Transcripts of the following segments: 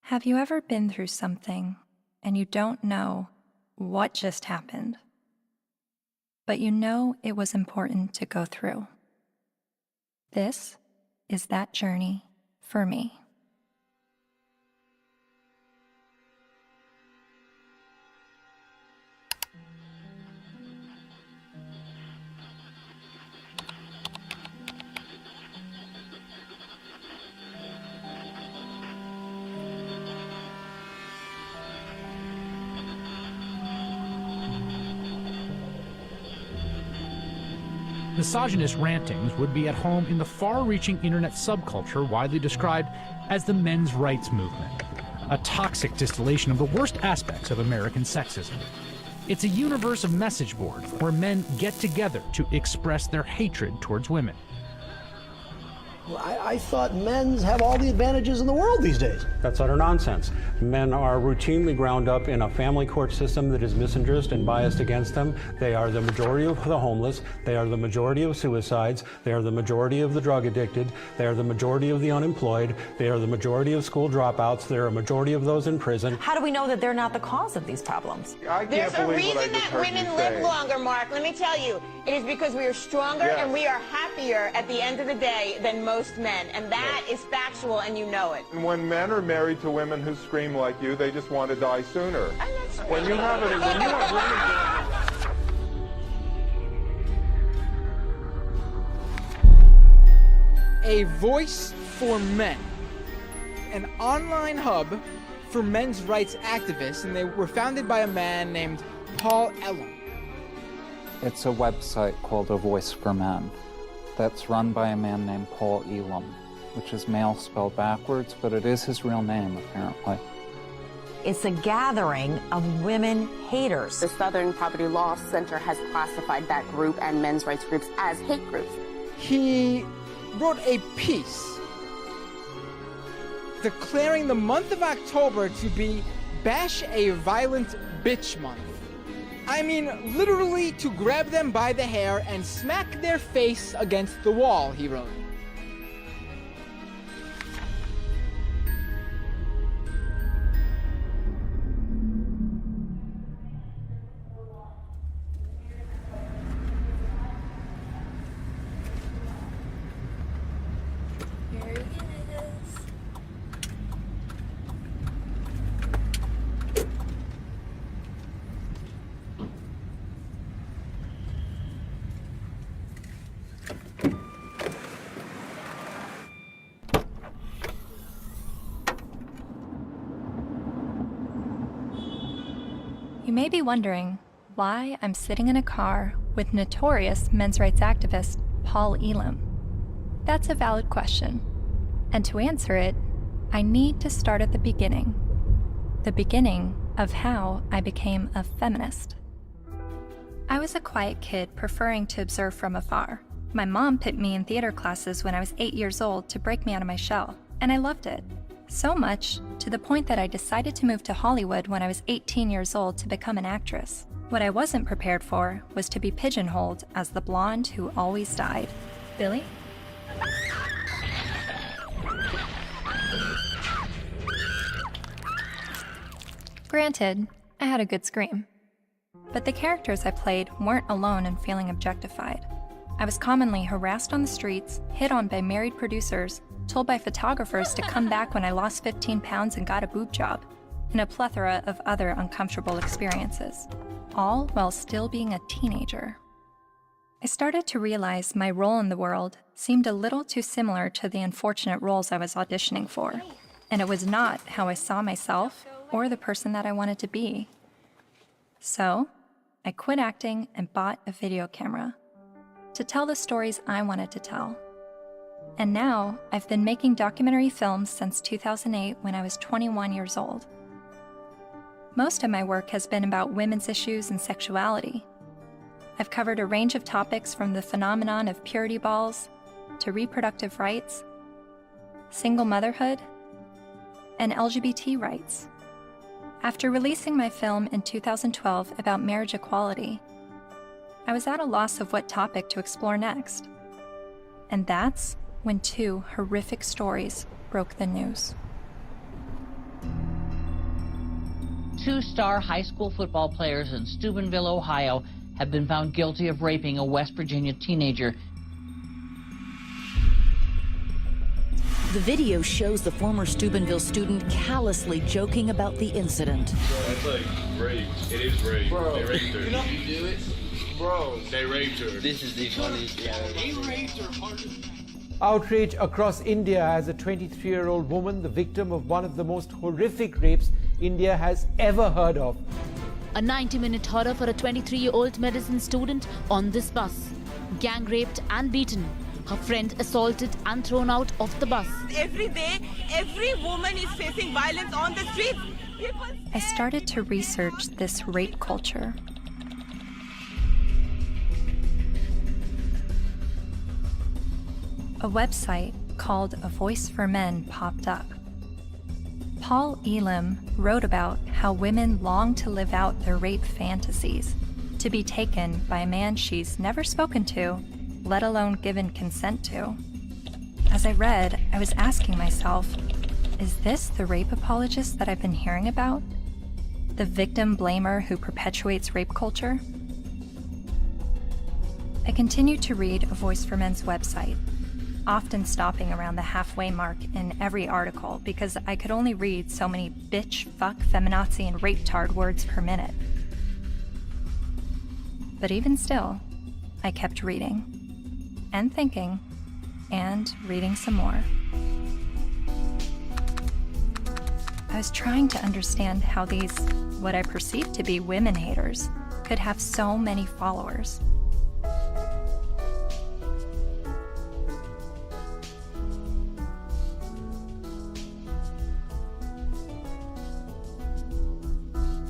Have you ever been through something and you don't know what just happened, but you know it was important to go through? This is that journey for me. Misogynist rantings would be at home in the far-reaching internet subculture widely described as the men's rights movement, a toxic distillation of the worst aspects of American sexism. It's a universe of message boards where men get together to express their hatred towards women. I thought men's have all the advantages in the world these days. That's utter nonsense. Men are routinely ground up in a family court system that is misandrist and biased against them. They are the majority of the homeless. They are the majority of suicides. They are the majority of the drug addicted. They are the majority of the unemployed. They are the majority of school dropouts. They are a majority of those in prison. How do we know that they're not the cause of these problems? There's a reason that women live longer, Mark. Let me tell you. It is because we are stronger and we are happier at the end of the day than most men. And that is factual, and you know it. And when men are married to women who scream like you, they just want to die sooner. When you have A voice for men, an online hub for men's rights activists, and they were founded by a man named Paul Elam. It's a website called A Voice for Men that's run by a man named Paul Elam, which is male spelled backwards, but it is his real name, apparently. It's a gathering of women haters. The Southern Poverty Law Center has classified that group and men's rights groups as hate groups. He wrote a piece declaring the month of October to be Bash a Violent Bitch Month. I mean, literally to grab them by the hair and smack their face against the wall, he wrote. You may be wondering why I'm sitting in a car with notorious men's rights activist Paul Elam. That's a valid question, and to answer it, I need to start at the beginning of how I became a feminist. I was a quiet kid preferring to observe from afar. My mom put me in theater classes when I was 8 years old to break me out of my shell, and I loved it. So much, to the point that I decided to move to Hollywood when I was 18 years old to become an actress. What I wasn't prepared for was to be pigeonholed as the blonde who always died. Billy? Granted, I had a good scream. But the characters I played weren't alone in feeling objectified. I was commonly harassed on the streets, hit on by married producers, told by photographers to come back when I lost 15 pounds and got a boob job, and a plethora of other uncomfortable experiences, all while still being a teenager. I started to realize my role in the world seemed a little too similar to the unfortunate roles I was auditioning for, and it was not how I saw myself or the person that I wanted to be. So, I quit acting and bought a video camera to tell the stories I wanted to tell. And now, I've been making documentary films since 2008 when I was 21 years old. Most of my work has been about women's issues and sexuality. I've covered a range of topics from the phenomenon of purity balls to reproductive rights, single motherhood, and LGBT rights. After releasing my film in 2012 about marriage equality, I was at a loss of what topic to explore next. And that's when two horrific stories broke the news. 2-star high school football players in Steubenville, Ohio, have been found guilty of raping a West Virginia teenager. The video shows the former Steubenville student callously joking about the incident. That's like rape. It is rape. Bro, they raped her. You know, you do it? Bro. They raped her. This is the funniest thing I've ever seen. Outrage across India as a 23-year-old woman, the victim of one of the most horrific rapes India has ever heard of. A 90-minute horror for a 23-year-old medicine student on this bus. Gang raped and beaten. Her friend assaulted and thrown out of the bus. Every day, every woman is facing violence on the streets. I started to research this rape culture. A website called A Voice for Men popped up. Paul Elam wrote about how women long to live out their rape fantasies, to be taken by a man she's never spoken to, let alone given consent to. As I read, I was asking myself, is this the rape apologist that I've been hearing about? The victim blamer who perpetuates rape culture? I continued to read A Voice for Men's website, often stopping around the halfway mark in every article because I could only read so many bitch, fuck, feminazi, and rape-tard words per minute. But even still, I kept reading, and thinking, and reading some more. I was trying to understand how these, what I perceived to be women haters, could have so many followers.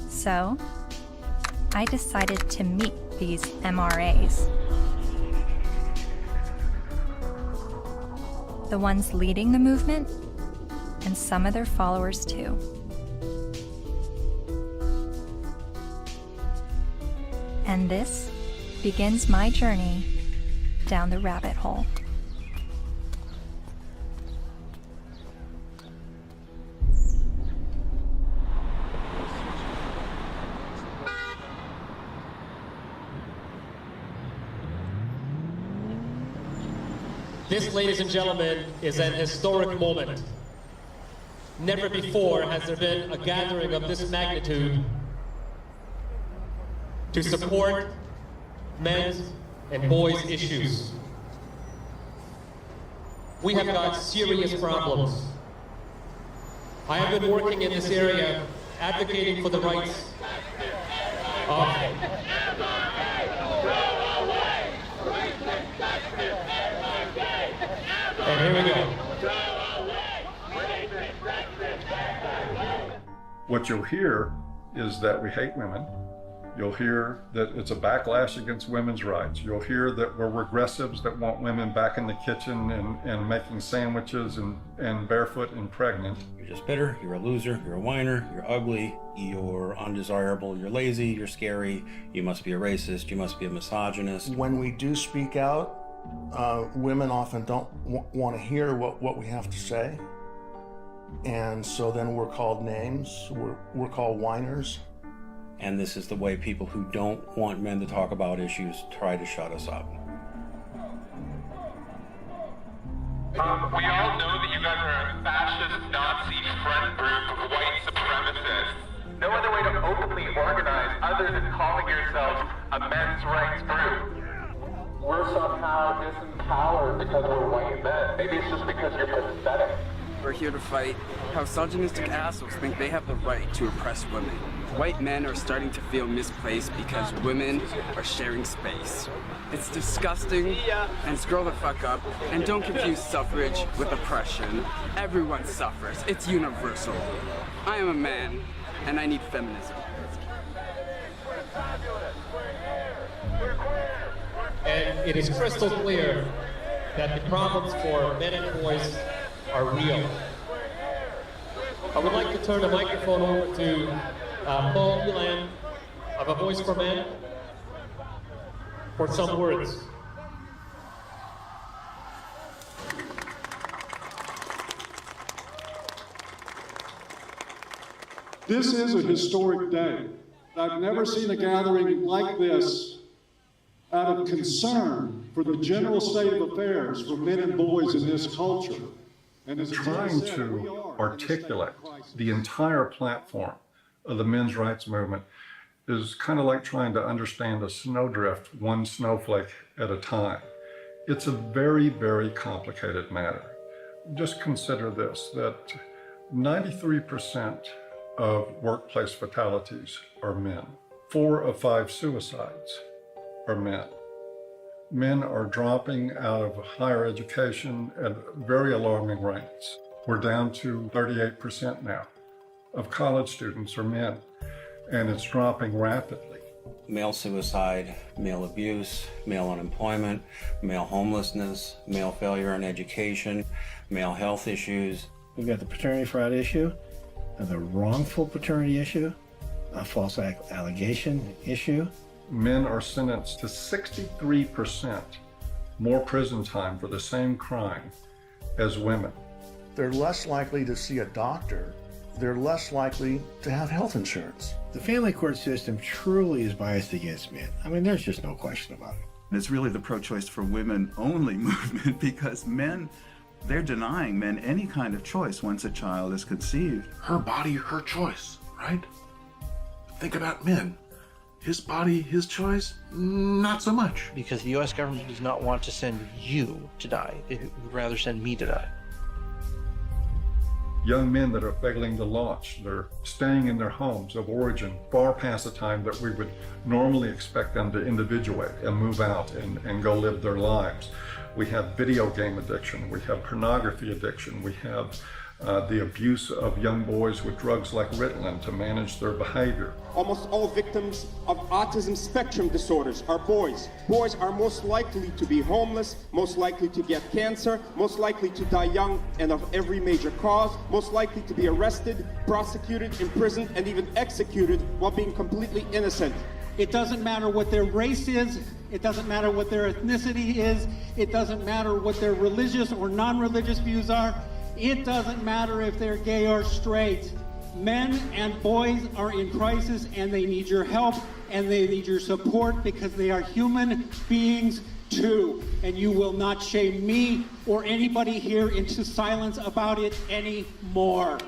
So, I decided to meet these MRAs. The ones leading the movement, and some of their followers too. And this begins my journey down the rabbit hole. This, ladies and gentlemen, is an historic moment. Never before has there been a gathering of this magnitude to support men's and boys' issues. We have got serious problems. I have been working in this area advocating for the rights of and here we go. What you'll hear is that we hate women. You'll hear that it's a backlash against women's rights. You'll hear that we're regressives that want women back in the kitchen and making sandwiches and barefoot and pregnant. You're just bitter, you're a loser, you're a whiner, you're ugly, you're undesirable, you're lazy, you're scary, you must be a racist, you must be a misogynist. When we do speak out, women often don't want to hear what we have to say. And so then we're called names, we're called whiners. And this is the way people who don't want men to talk about issues try to shut us up. We all know that you guys are a fascist, Nazi friend group of white supremacists. No other way to openly organize other than calling yourselves a men's rights group. We're somehow disempowered because we're white men. Maybe it's just because you're pathetic. We're here to fight how misogynistic assholes think they have the right to oppress women. White men are starting to feel misplaced because women are sharing space. It's disgusting, and scroll the fuck up, and don't confuse suffrage with oppression. Everyone suffers, it's universal. I am a man, and I need feminism. And it is crystal clear that the problems for men and boys are real. I would like to turn the microphone over to Paul Elam of A Voice for Men for some words. This is a historic day. I've never seen a gathering like this out of concern for the general state of affairs for men and boys in this culture. And as trying to articulate the entire platform of the men's rights movement is kind of like trying to understand a snowdrift one snowflake at a time. It's a very, very complicated matter. Just consider this, that 93% of workplace fatalities are men. 4 of 5 suicides are men. Men are dropping out of higher education at very alarming rates. We're down to 38% now of college students are men, and it's dropping rapidly. Male suicide, male abuse, male unemployment, male homelessness, male failure in education, male health issues. We've got the paternity fraud issue, the wrongful paternity issue, a false allegation issue. Men are sentenced to 63% more prison time for the same crime as women. They're less likely to see a doctor. They're less likely to have health insurance. The family court system truly is biased against men. I mean, there's just no question about it. It's really the pro-choice for women only movement, because men, they're denying men any kind of choice once a child is conceived. Her body, her choice, right? Think about men. His body, his choice, not so much. Because the U.S. government does not want to send you to die. It would rather send me to die. Young men that are failing to launch, they're staying in their homes of origin far past the time that we would normally expect them to individuate and move out and go live their lives. We have video game addiction, we have pornography addiction, we have the abuse of young boys with drugs like Ritalin to manage their behavior. Almost all victims of autism spectrum disorders are boys. Boys are most likely to be homeless, most likely to get cancer, most likely to die young and of every major cause, most likely to be arrested, prosecuted, imprisoned, and even executed while being completely innocent. It doesn't matter what their race is, it doesn't matter what their ethnicity is, it doesn't matter what their religious or non-religious views are, it doesn't matter if they're gay or straight. Men and boys are in crisis, and they need your help and they need your support, because they are human beings too. And you will not shame me or anybody here into silence about it anymore.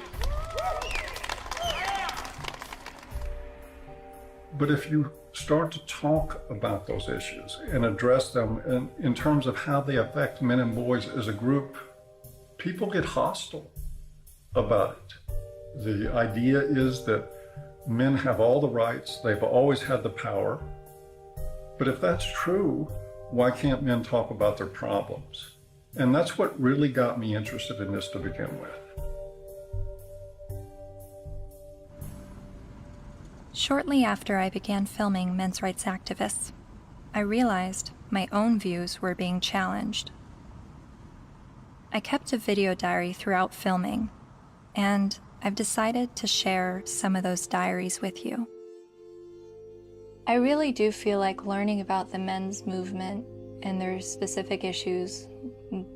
But if you start to talk about those issues and address them in terms of how they affect men and boys as a group, people get hostile about it. The idea is that men have all the rights, they've always had the power. But if that's true, why can't men talk about their problems? And that's what really got me interested in this to begin with. Shortly after I began filming men's rights activists, I realized my own views were being challenged. I kept a video diary throughout filming, and I've decided to share some of those diaries with you. I really do feel like learning about the men's movement and their specific issues,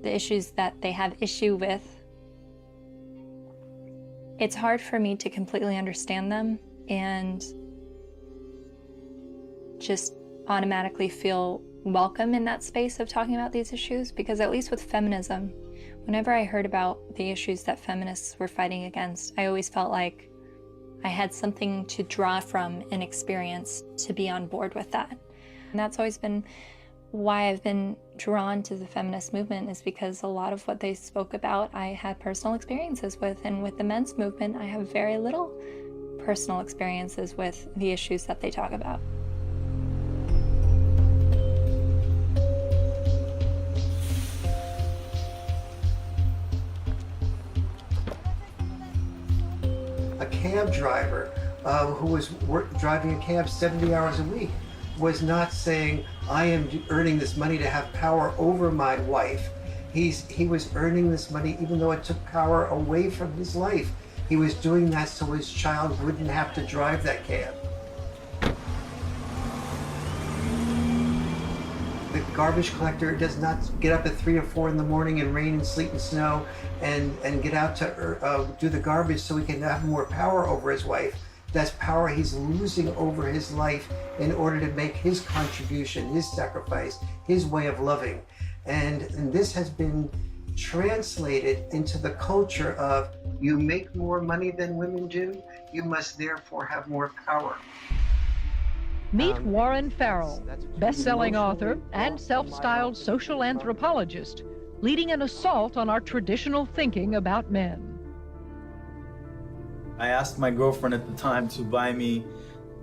the issues that they have issue with, it's hard for me to completely understand them and just automatically feel welcome in that space of talking about these issues, because at least with feminism, whenever I heard about the issues that feminists were fighting against, I always felt like I had something to draw from and experience to be on board with that. And that's always been why I've been drawn to the feminist movement, is because a lot of what they spoke about I had personal experiences with, and with the men's movement I have very little personal experiences with the issues that they talk about. A cab driver who was driving a cab 70 hours a week was not saying, I am earning this money to have power over my wife. He was earning this money even though it took power away from his life. He was doing that so his child wouldn't have to drive that cab. The garbage collector does not get up at 3 or 4 in the morning in rain and sleet and snow and get out to do the garbage so he can have more power over his wife. That's power he's losing over his life in order to make his contribution, his sacrifice, his way of loving. And this has been translated into the culture of, you make more money than women do, you must therefore have more power. Meet Warren Farrell, best-selling author and self-styled social anthropologist, leading an assault on our traditional thinking about men. I asked my girlfriend at the time to buy me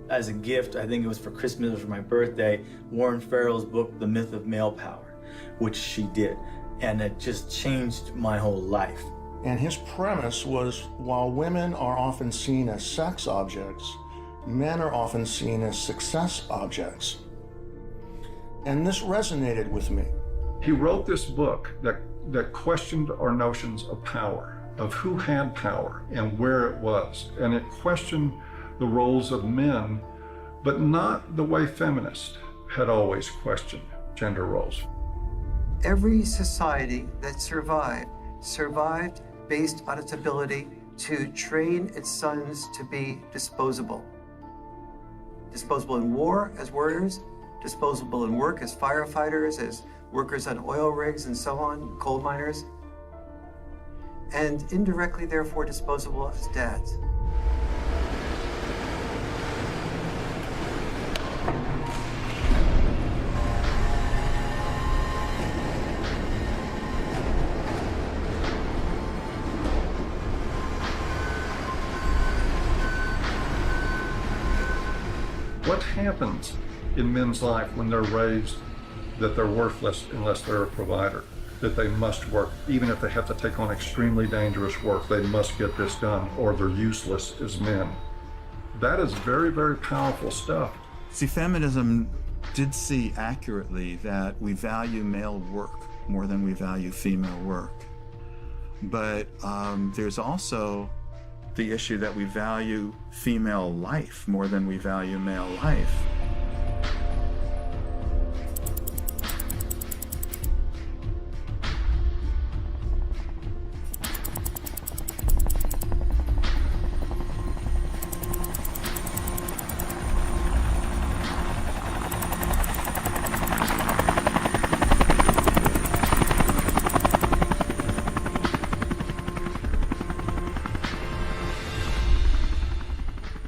as a gift, I think it was for Christmas or for my birthday, Warren Farrell's book, The Myth of Male Power, which she did. And it just changed my whole life. And his premise was, while women are often seen as sex objects, men are often seen as success objects. And this resonated with me. He wrote this book that questioned our notions of power, of who had power and where it was. And it questioned the roles of men, but not the way feminists had always questioned gender roles. Every society that survived based on its ability to train its sons to be disposable. Disposable in war as warriors, disposable in work as firefighters, as workers on oil rigs and so on, coal miners, and indirectly, therefore, disposable as dads. What happens in men's life when they're raised that they're worthless unless they're a provider? That they must work, even if they have to take on extremely dangerous work, they must get this done or they're useless as men. That is very, very powerful stuff. See, feminism did see accurately that we value male work more than we value female work. But there's also the issue that we value female life more than we value male life.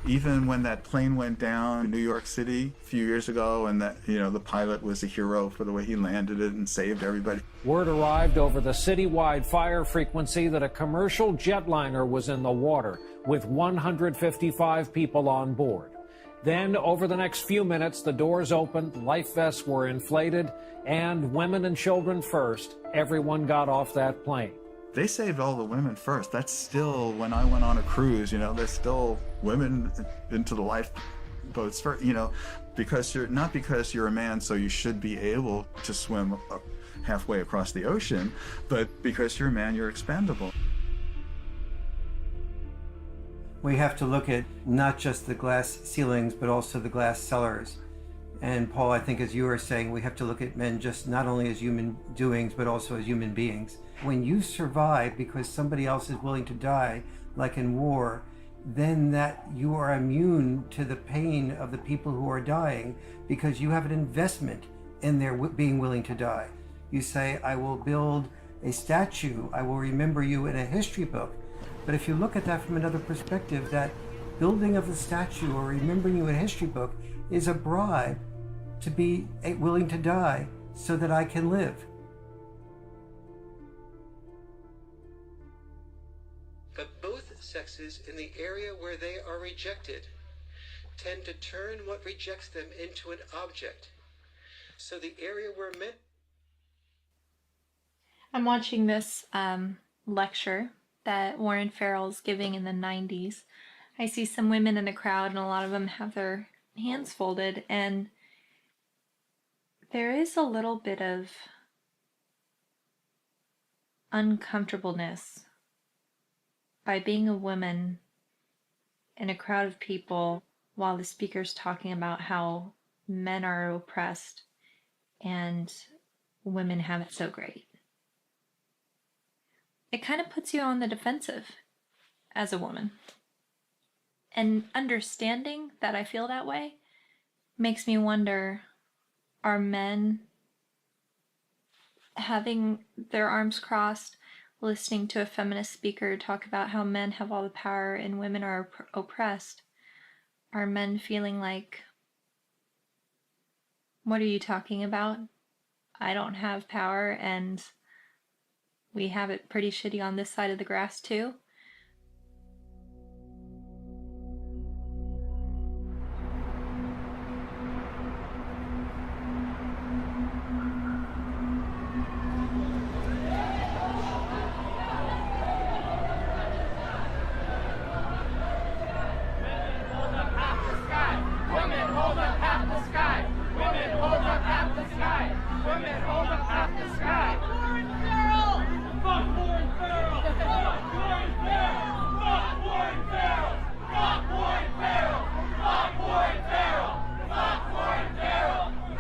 Even when that plane went down in New York City a few years ago, and that, the pilot was a hero for the way he landed it and saved everybody. Word arrived over the citywide fire frequency that a commercial jetliner was in the water with 155 people on board. Then, over the next few minutes, the doors opened, life vests were inflated, and women and children first, everyone got off that plane. They saved all the women first. That's still, when I went on a cruise, there's still women into the lifeboats first, not because you're a man, so you should be able to swim halfway across the ocean, but because you're a man, you're expendable. We have to look at not just the glass ceilings, but also the glass cellars. And Paul, I think as you were saying, we have to look at men just not only as human doings, but also as human beings. When you survive because somebody else is willing to die, like in war, then that you are immune to the pain of the people who are dying because you have an investment in their being willing to die. You say, I will build a statue, I will remember you in a history book. But if you look at that from another perspective, that building of the statue or remembering you in a history book is a bribe to be willing to die so that I can live. But both sexes, in the area where they are rejected, tend to turn what rejects them into an object. So the area where men... I'm watching this lecture that Warren Farrell's giving in the 90s. I see some women in the crowd, and a lot of them have their hands folded, and there is a little bit of uncomfortableness by being a woman in a crowd of people while the speaker's talking about how men are oppressed and women have it so great. It kind of puts you on the defensive as a woman. And understanding that I feel that way makes me wonder, are men having their arms crossed, listening to a feminist speaker talk about how men have all the power and women are oppressed? Are men feeling like, what are you talking about? I don't have power and we have it pretty shitty on this side of the grass too?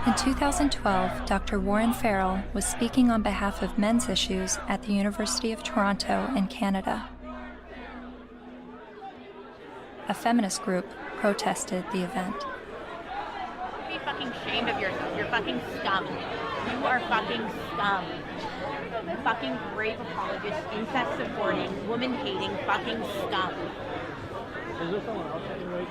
In 2012, Dr. Warren Farrell was speaking on behalf of men's issues at the University of Toronto in Canada. A feminist group protested the event. Be fucking ashamed of yourself. You're fucking scum. You are fucking scum. Fucking rape apologist, incest supporting, woman hating, fucking scum. Is there someone else that can rape?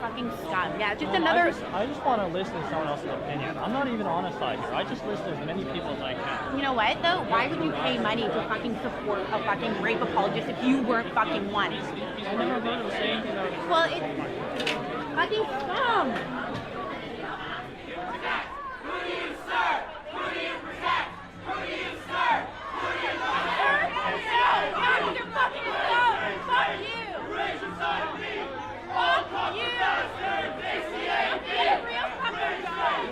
Fucking scum. Yeah, just another. I just want to listen to someone else's opinion. I'm not even on a side here. I just listen to as many people as I can. You know what though? Why would you pay money to fucking support a fucking rape apologist if you weren't fucking one? I never heard of saying anything about it. Well, it's fucking scum. Who do you serve? Who do you protect? Who do you serve? Who do you protect? You're fucking scum. Fuck you. Raise your side of me. All cops are bastard. ACAB. Real fucking scum.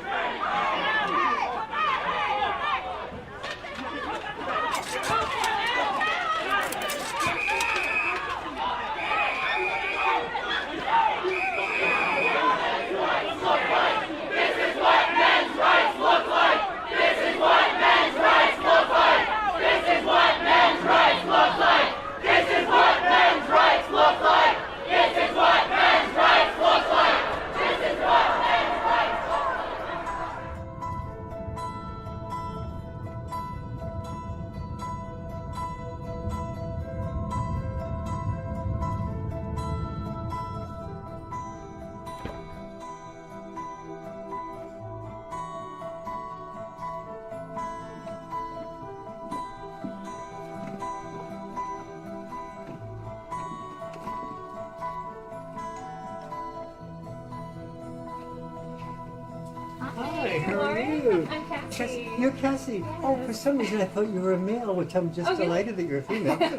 Hi, how are you? I'm Cassie. You're Cassie. Oh, for some reason I thought you were a male, which I'm just delighted that you're a female. Well,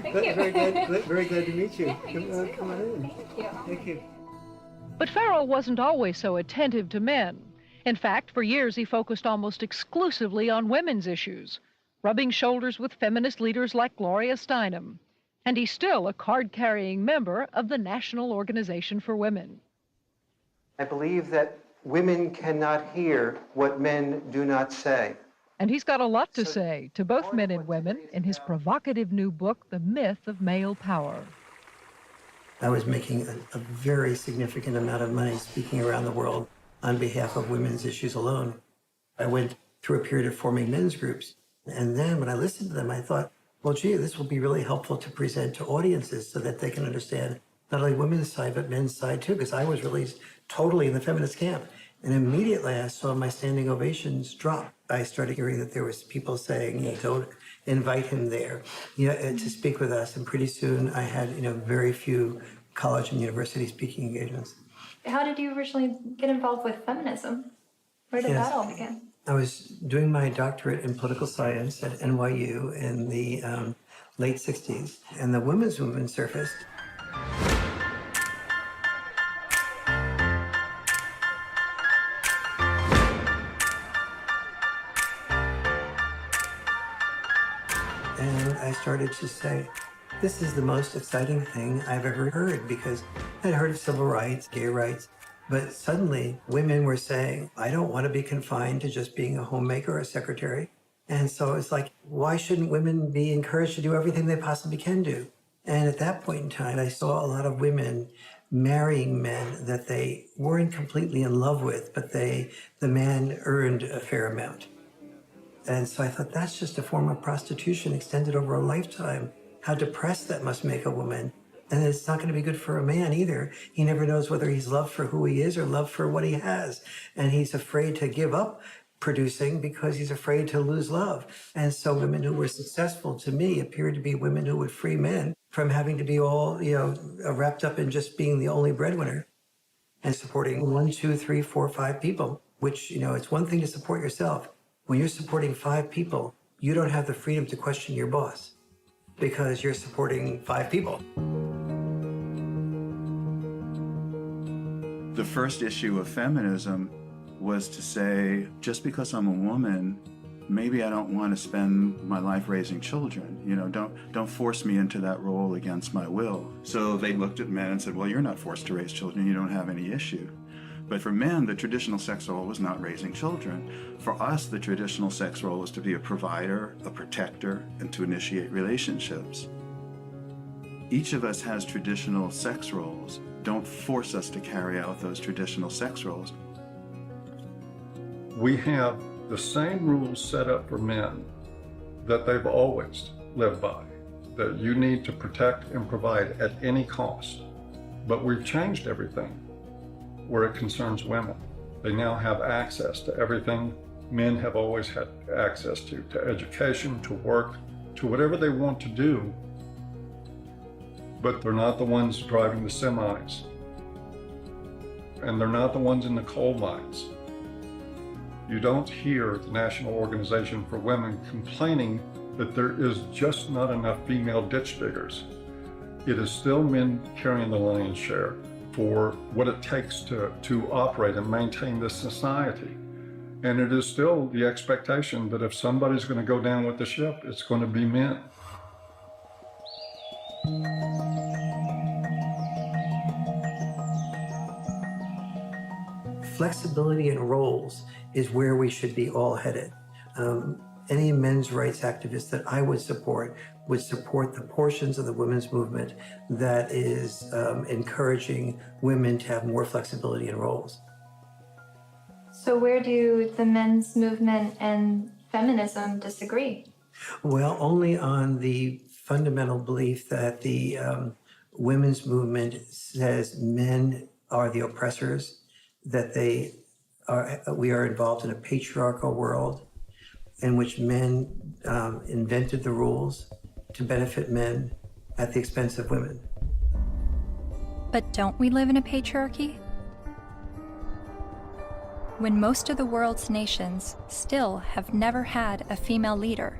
thank you. Very glad to meet you. Yeah, you too. Come on in. Thank you. Thank you. But Farrell wasn't always so attentive to men. In fact, for years he focused almost exclusively on women's issues, rubbing shoulders with feminist leaders like Gloria Steinem. And he's still a card-carrying member of the National Organization for Women. I believe that women cannot hear what men do not say. And he's got a lot to say to both men and women in his provocative new book, The Myth of Male Power. I was making a very significant amount of money speaking around the world on behalf of women's issues alone. I went through a period of forming men's groups. And then when I listened to them, I thought, well, gee, this will be really helpful to present to audiences so that they can understand not only women's side, but men's side too, because I was really totally in the feminist camp. And immediately I saw my standing ovations drop. I started hearing that there was people saying, don't invite him there, to speak with us. And pretty soon I had, very few college and university speaking engagements. How did you originally get involved with feminism? Where did that all begin? I was doing my doctorate in political science at NYU in the late 60s, and the women's movement surfaced. And I started to say, this is the most exciting thing I've ever heard, because I'd heard of civil rights, gay rights, But suddenly, women were saying, I don't want to be confined to just being a homemaker or a secretary. And so it's like, why shouldn't women be encouraged to do everything they possibly can do? And at that point in time, I saw a lot of women marrying men that they weren't completely in love with, but the man earned a fair amount. And so I thought, that's just a form of prostitution extended over a lifetime. How depressed that must make a woman. And it's not going to be good for a man either. He never knows whether he's loved for who he is or loved for what he has. And he's afraid to give up producing because he's afraid to lose love. And so women who were successful to me appeared to be women who would free men from having to be all, wrapped up in just being the only breadwinner and supporting 1, 2, 3, 4, 5 people, which, it's one thing to support yourself. When you're supporting 5 people, you don't have the freedom to question your boss because you're supporting 5 people. The first issue of feminism was to say, just because I'm a woman, maybe I don't want to spend my life raising children. Don't force me into that role against my will. So they looked at men and said, well, you're not forced to raise children. You don't have any issue. But for men, the traditional sex role was not raising children. For us, the traditional sex role was to be a provider, a protector, and to initiate relationships. Each of us has traditional sex roles. Don't force us to carry out those traditional sex roles. We have the same rules set up for men that they've always lived by, that you need to protect and provide at any cost. But we've changed everything where it concerns women. They now have access to everything men have always had access to education, to work, to whatever they want to do. But they're not the ones driving the semis. And they're not the ones in the coal mines. You don't hear the National Organization for Women complaining that there is just not enough female ditch diggers. It is still men carrying the lion's share for what it takes to operate and maintain this society. And it is still the expectation that if somebody's going to go down with the ship, it's going to be men. Flexibility in roles is where we should be all headed. Any men's rights activist that I would support the portions of the women's movement that is encouraging women to have more flexibility in roles. So where do the men's movement and feminism disagree? Well, only on the fundamental belief that the women's movement says men are the oppressors, that we are involved in a patriarchal world in which men invented the rules to benefit men at the expense of women. But don't we live in a patriarchy? When most of the world's nations still have never had a female leader.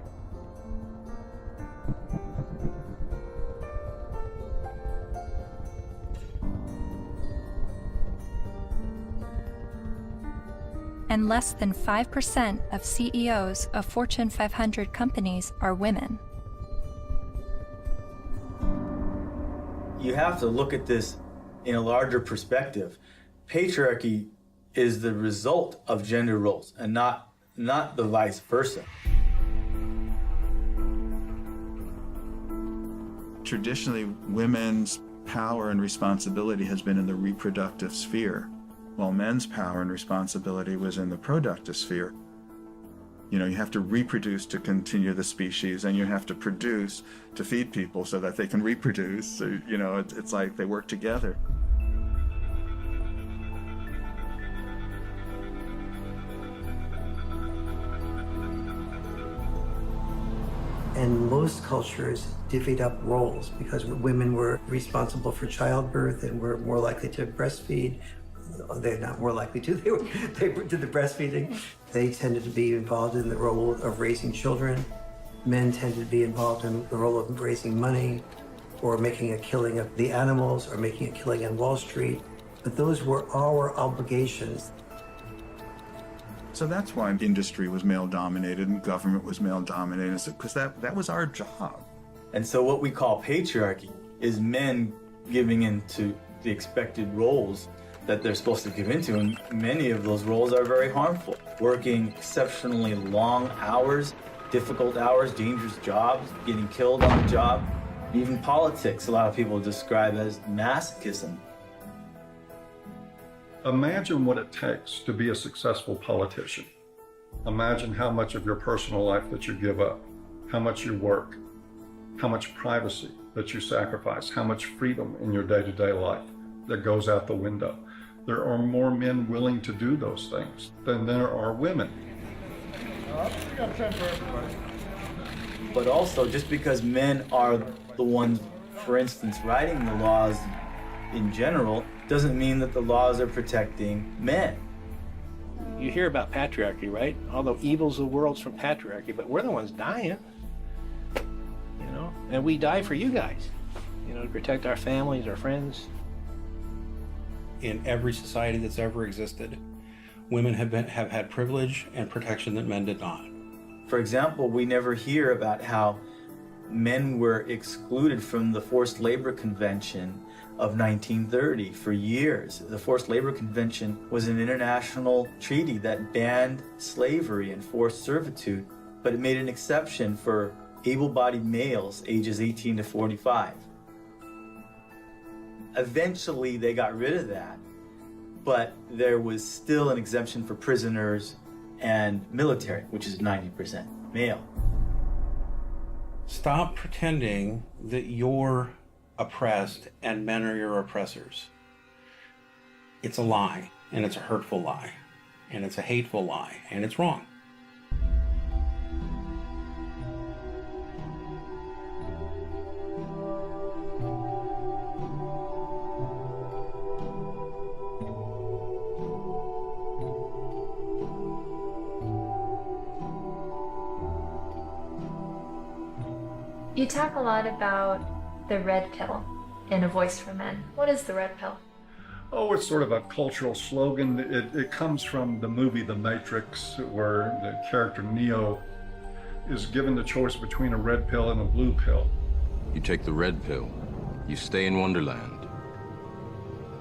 And less than 5% of CEOs of Fortune 500 companies are women. You have to look at this in a larger perspective. Patriarchy is the result of gender roles and not the vice versa. Traditionally, women's power and responsibility has been in the reproductive sphere, while men's power and responsibility was in the productive sphere. You have to reproduce to continue the species, and you have to produce to feed people so that they can reproduce. So, it's like they work together. And most cultures divvied up roles because women were responsible for childbirth and were more likely to breastfeed. They're not more likely to, they did the breastfeeding. They tended to be involved in the role of raising children. Men tended to be involved in the role of raising money or making a killing of the animals or making a killing on Wall Street. But those were our obligations. So that's why industry was male-dominated and government was male-dominated, because that was our job. And so what we call patriarchy is men giving into the expected roles that they're supposed to give into, and many of those roles are very harmful. Working exceptionally long hours, difficult hours, dangerous jobs, getting killed on the job. Even politics, a lot of people describe as masochism. Imagine what it takes to be a successful politician. Imagine how much of your personal life that you give up, how much you work, how much privacy that you sacrifice, how much freedom in your day-to-day life that goes out the window. There are more men willing to do those things than there are women. But also, just because men are the ones, for instance, writing the laws in general, doesn't mean that the laws are protecting men. You hear about patriarchy, right? All the evils of the world's from patriarchy, but we're the ones dying, you know? And we die for you guys, you know, to protect our families, our friends. In every society that's ever existed, women have had privilege and protection that men did not. For example, we never hear about how men were excluded from the Forced Labor Convention of 1930 for years. The Forced Labor Convention was an international treaty that banned slavery and forced servitude, but it made an exception for able-bodied males ages 18 to 45. Eventually, they got rid of that, but there was still an exemption for prisoners and military, which is 90% male. Stop pretending that you're oppressed and men are your oppressors. It's a lie, and it's a hurtful lie, and it's a hateful lie, and it's wrong. You talk a lot about the red pill in A Voice for Men. What is the red pill? Oh, it's sort of a cultural slogan. It comes from the movie The Matrix, where the character Neo is given the choice between a red pill and a blue pill. You take the red pill, you stay in Wonderland,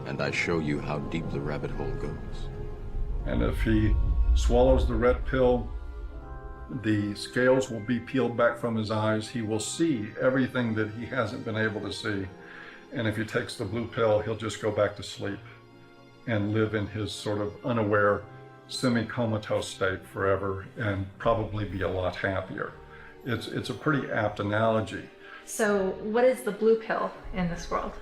and I show you how deep the rabbit hole goes. And if he swallows the red pill, the scales will be peeled back from his eyes. He will see everything that he hasn't been able to see. And if he takes the blue pill, he'll just go back to sleep and live in his sort of unaware, semi-comatose state forever and probably be a lot happier. It's a pretty apt analogy. So what is the blue pill in this world?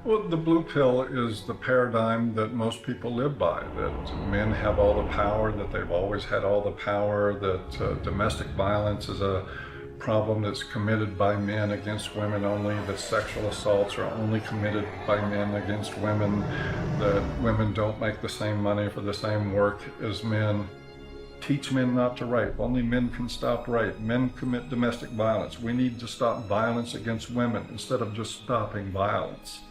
Well, the blue pill is the paradigm that most people live by, that men have all the power, that they've always had all the power, that domestic violence is a problem that's committed by men against women only, that sexual assaults are only committed by men against women, that women don't make the same money for the same work as men. Teach men not to rape. Only men can stop rape. Men commit domestic violence. We need to stop violence against women instead of just stopping violence.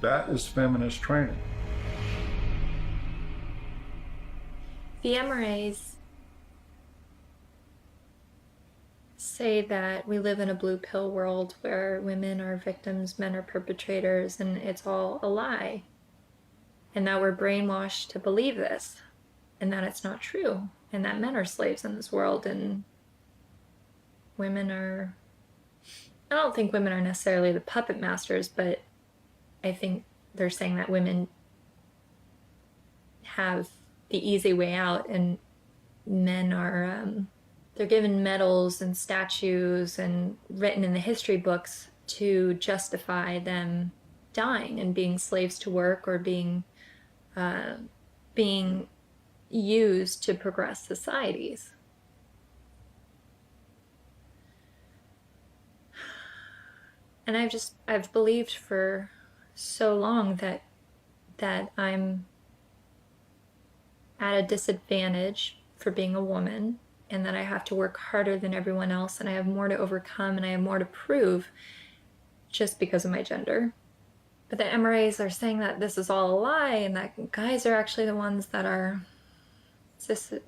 That is feminist training. The MRAs say that we live in a blue pill world where women are victims, men are perpetrators, and it's all a lie. And that we're brainwashed to believe this, and that it's not true, and that men are slaves in this world, and women are... I don't think women are necessarily the puppet masters, but I think they're saying that women have the easy way out, and men are, they're given medals and statues and written in the history books to justify them dying and being slaves to work or being used to progress societies. And I've believed for so long that I'm at a disadvantage for being a woman, and that I have to work harder than everyone else, and I have more to overcome, and I have more to prove just because of my gender. But the MRAs are saying that this is all a lie, and that guys are actually the ones that are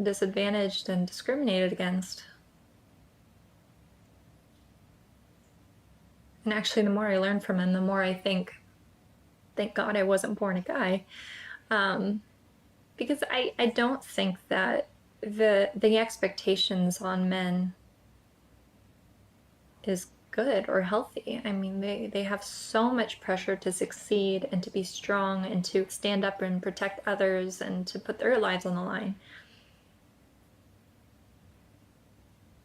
disadvantaged and discriminated against. And actually, the more I learn from them, the more I think thank God I wasn't born a guy. Because I don't think that the expectations on men is good or healthy. I mean, they have so much pressure to succeed and to be strong and to stand up and protect others and to put their lives on the line.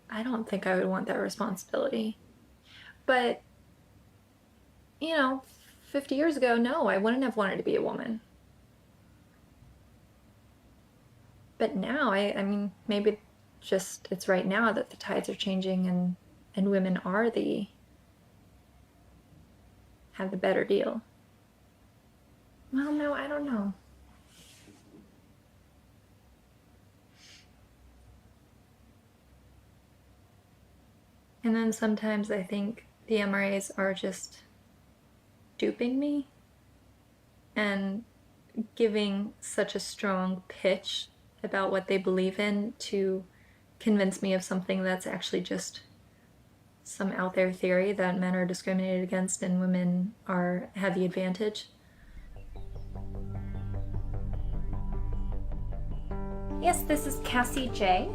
I don't think I would want that responsibility. But, 50 years ago, no, I wouldn't have wanted to be a woman. But now, I mean, maybe just it's right now that the tides are changing and women are have the better deal. Well, no, I don't know. And then sometimes I think the MRAs are just duping me and giving such a strong pitch about what they believe in to convince me of something that's actually just some out there theory that men are discriminated against and women have the advantage. Yes, this is Cassie Jaye.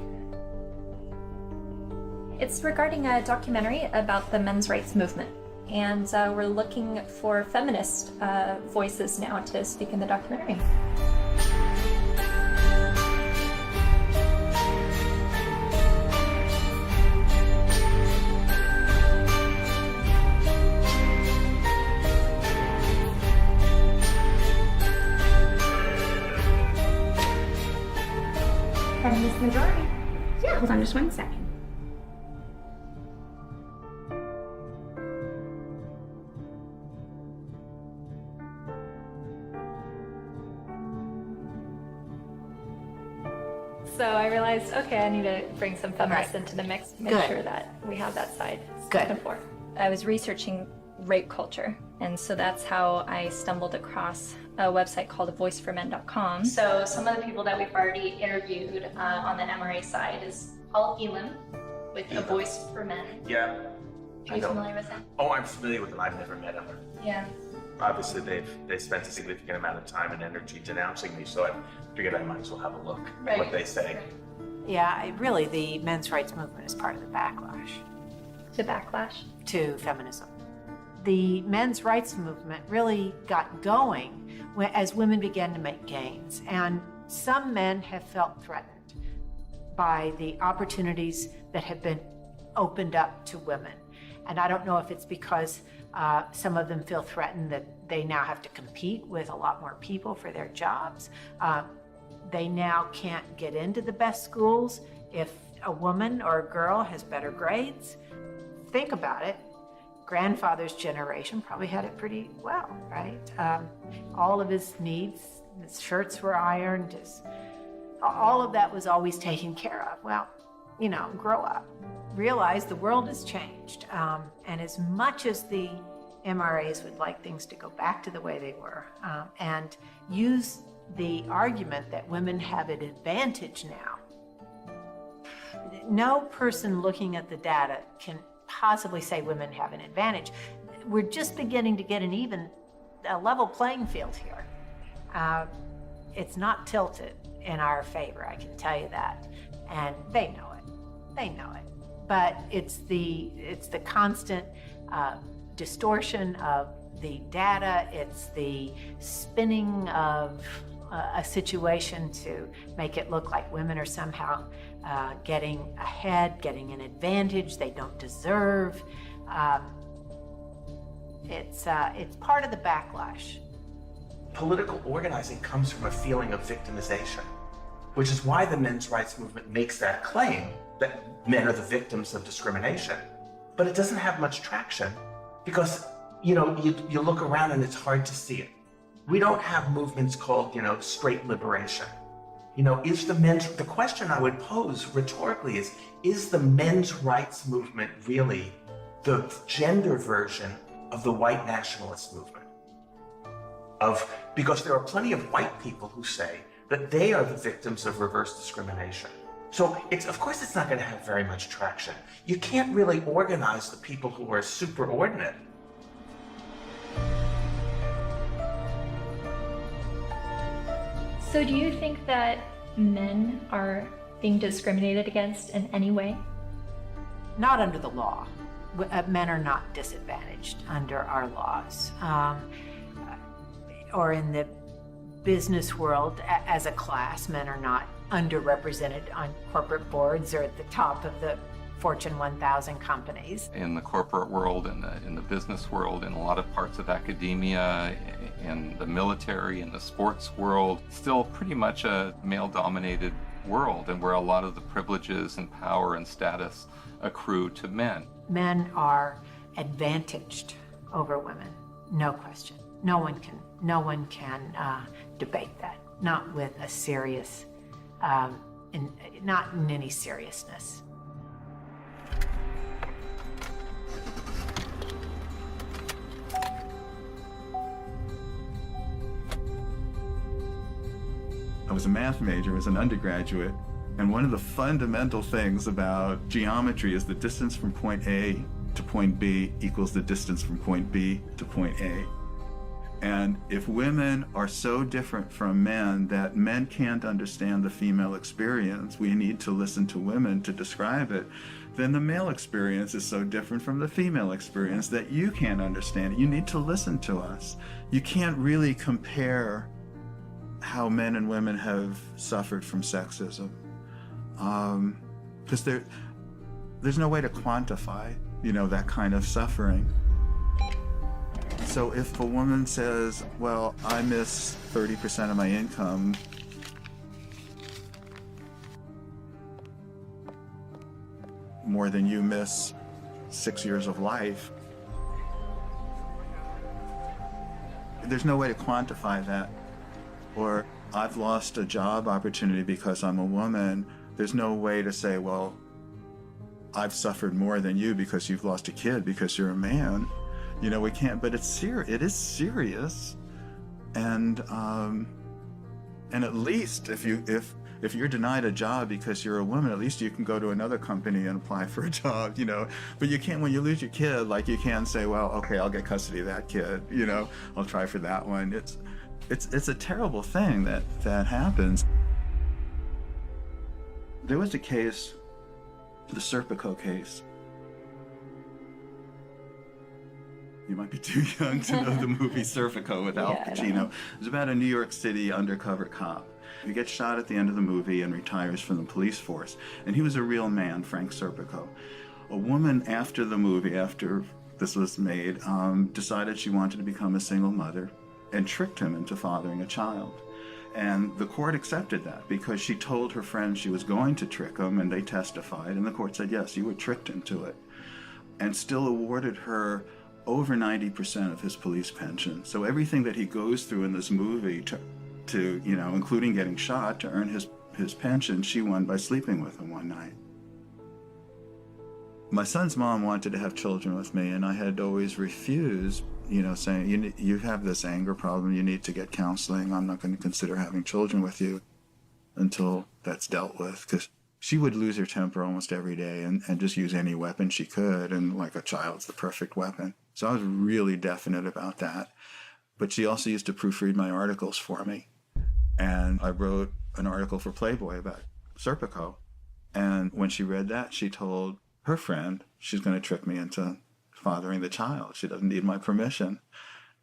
It's regarding a documentary about the men's rights movement. And we're looking for feminist voices now to speak in the documentary. Feminist majority. Yeah, hold on just one second. So I realized, okay, I need to bring some feminists into the mix, make sure that we have that side spoken for. I was researching rape culture, and so that's how I stumbled across a website called avoiceformen.com. So some of the people that we've already interviewed on the MRA side is Paul Elam with A Voice for Men. Yeah. Are you familiar with him? Oh, I'm familiar with them. I've never met him. Yeah. Obviously, they've spent a significant amount of time and energy denouncing me, so I figured I might as well have a look at what they say. Yeah, really, the men's rights movement is part of the backlash. The backlash? To feminism. The men's rights movement really got going as women began to make gains, and some men have felt threatened by the opportunities that have been opened up to women. And I don't know if it's because some of them feel threatened that they now have to compete with a lot more people for their jobs. They now can't get into the best schools if a woman or a girl has better grades. Think about it. Grandfather's generation probably had it pretty well, right? All of his needs, his shirts were ironed, all of that was always taken care of. Well, grow up. Realize the world has changed. And as much as the MRAs would like things to go back to the way they were, and use the argument that women have an advantage now, no person looking at the data can possibly say women have an advantage. We're just beginning to get a level playing field here. It's not tilted in our favor, I can tell you that. And they know it. They know it. But it's the constant distortion of the data. It's the spinning of a situation to make it look like women are somehow getting ahead, getting an advantage they don't deserve. It's part of the backlash. Political organizing comes from a feeling of victimization, which is why the men's rights movement makes that claim that men are the victims of discrimination. But it doesn't have much traction because, you look around and it's hard to see it. We don't have movements called, straight liberation. The question I would pose rhetorically is the men's rights movement really the gender version of the white nationalist movement? Because there are plenty of white people who say that they are the victims of reverse discrimination. So of course it's not going to have very much traction. You can't really organize the people who are superordinate. So do you think that men are being discriminated against in any way? Not under the law. Men are not disadvantaged under our laws. Or in the business world, as a class, men are not underrepresented on corporate boards or at the top of the Fortune 1000 companies. In the corporate world, in the business world, in a lot of parts of academia, in the military, in the sports world, still pretty much a male-dominated world, and where a lot of the privileges and power and status accrue to men. Men are advantaged over women, no question. No one can debate that, not with a serious, not in any seriousness. I was a math major as an undergraduate, and one of the fundamental things about geometry is the distance from point A to point B equals the distance from point B to point A. And if women are so different from men that men can't understand the female experience, we need to listen to women to describe it, then the male experience is so different from the female experience that you can't understand it. You need to listen to us. You can't really compare how men and women have suffered from sexism, because there's no way to quantify, that kind of suffering. So if a woman says, well, I miss 30% of my income, more than you miss 6 years of life, there's no way to quantify that. Or I've lost a job opportunity because I'm a woman. There's no way to say, well, I've suffered more than you because you've lost a kid because you're a man. We can't, but it is serious. And at least if you're denied a job because you're a woman, at least you can go to another company and apply for a job, But you can't, when you lose your kid, like you can't say, well, okay, I'll get custody of that kid, I'll try for that one. It's a terrible thing that happens. There was a case, the Serpico case. You might be too young to know the movie Serpico with Al Pacino. It was about a New York City undercover cop. He gets shot at the end of the movie and retires from the police force. And he was a real man, Frank Serpico. A woman after the movie, after this was made, decided she wanted to become a single mother and tricked him into fathering a child. And the court accepted that because she told her friends she was going to trick him, and they testified, and the court said, yes, you were tricked into it, and still awarded her over 90% of his police pension. So everything that he goes through in this movie to including getting shot, to earn his pension, she won by sleeping with him one night. My son's mom wanted to have children with me, and I had always refused, saying, you have this anger problem, you need to get counseling, I'm not going to consider having children with you until that's dealt with, because she would lose her temper almost every day and just use any weapon she could, and like a child's the perfect weapon. So I was really definite about that. But she also used to proofread my articles for me. And I wrote an article for Playboy about Serpico. And when she read that, she told her friend she's going to trick me into fathering the child. She doesn't need my permission.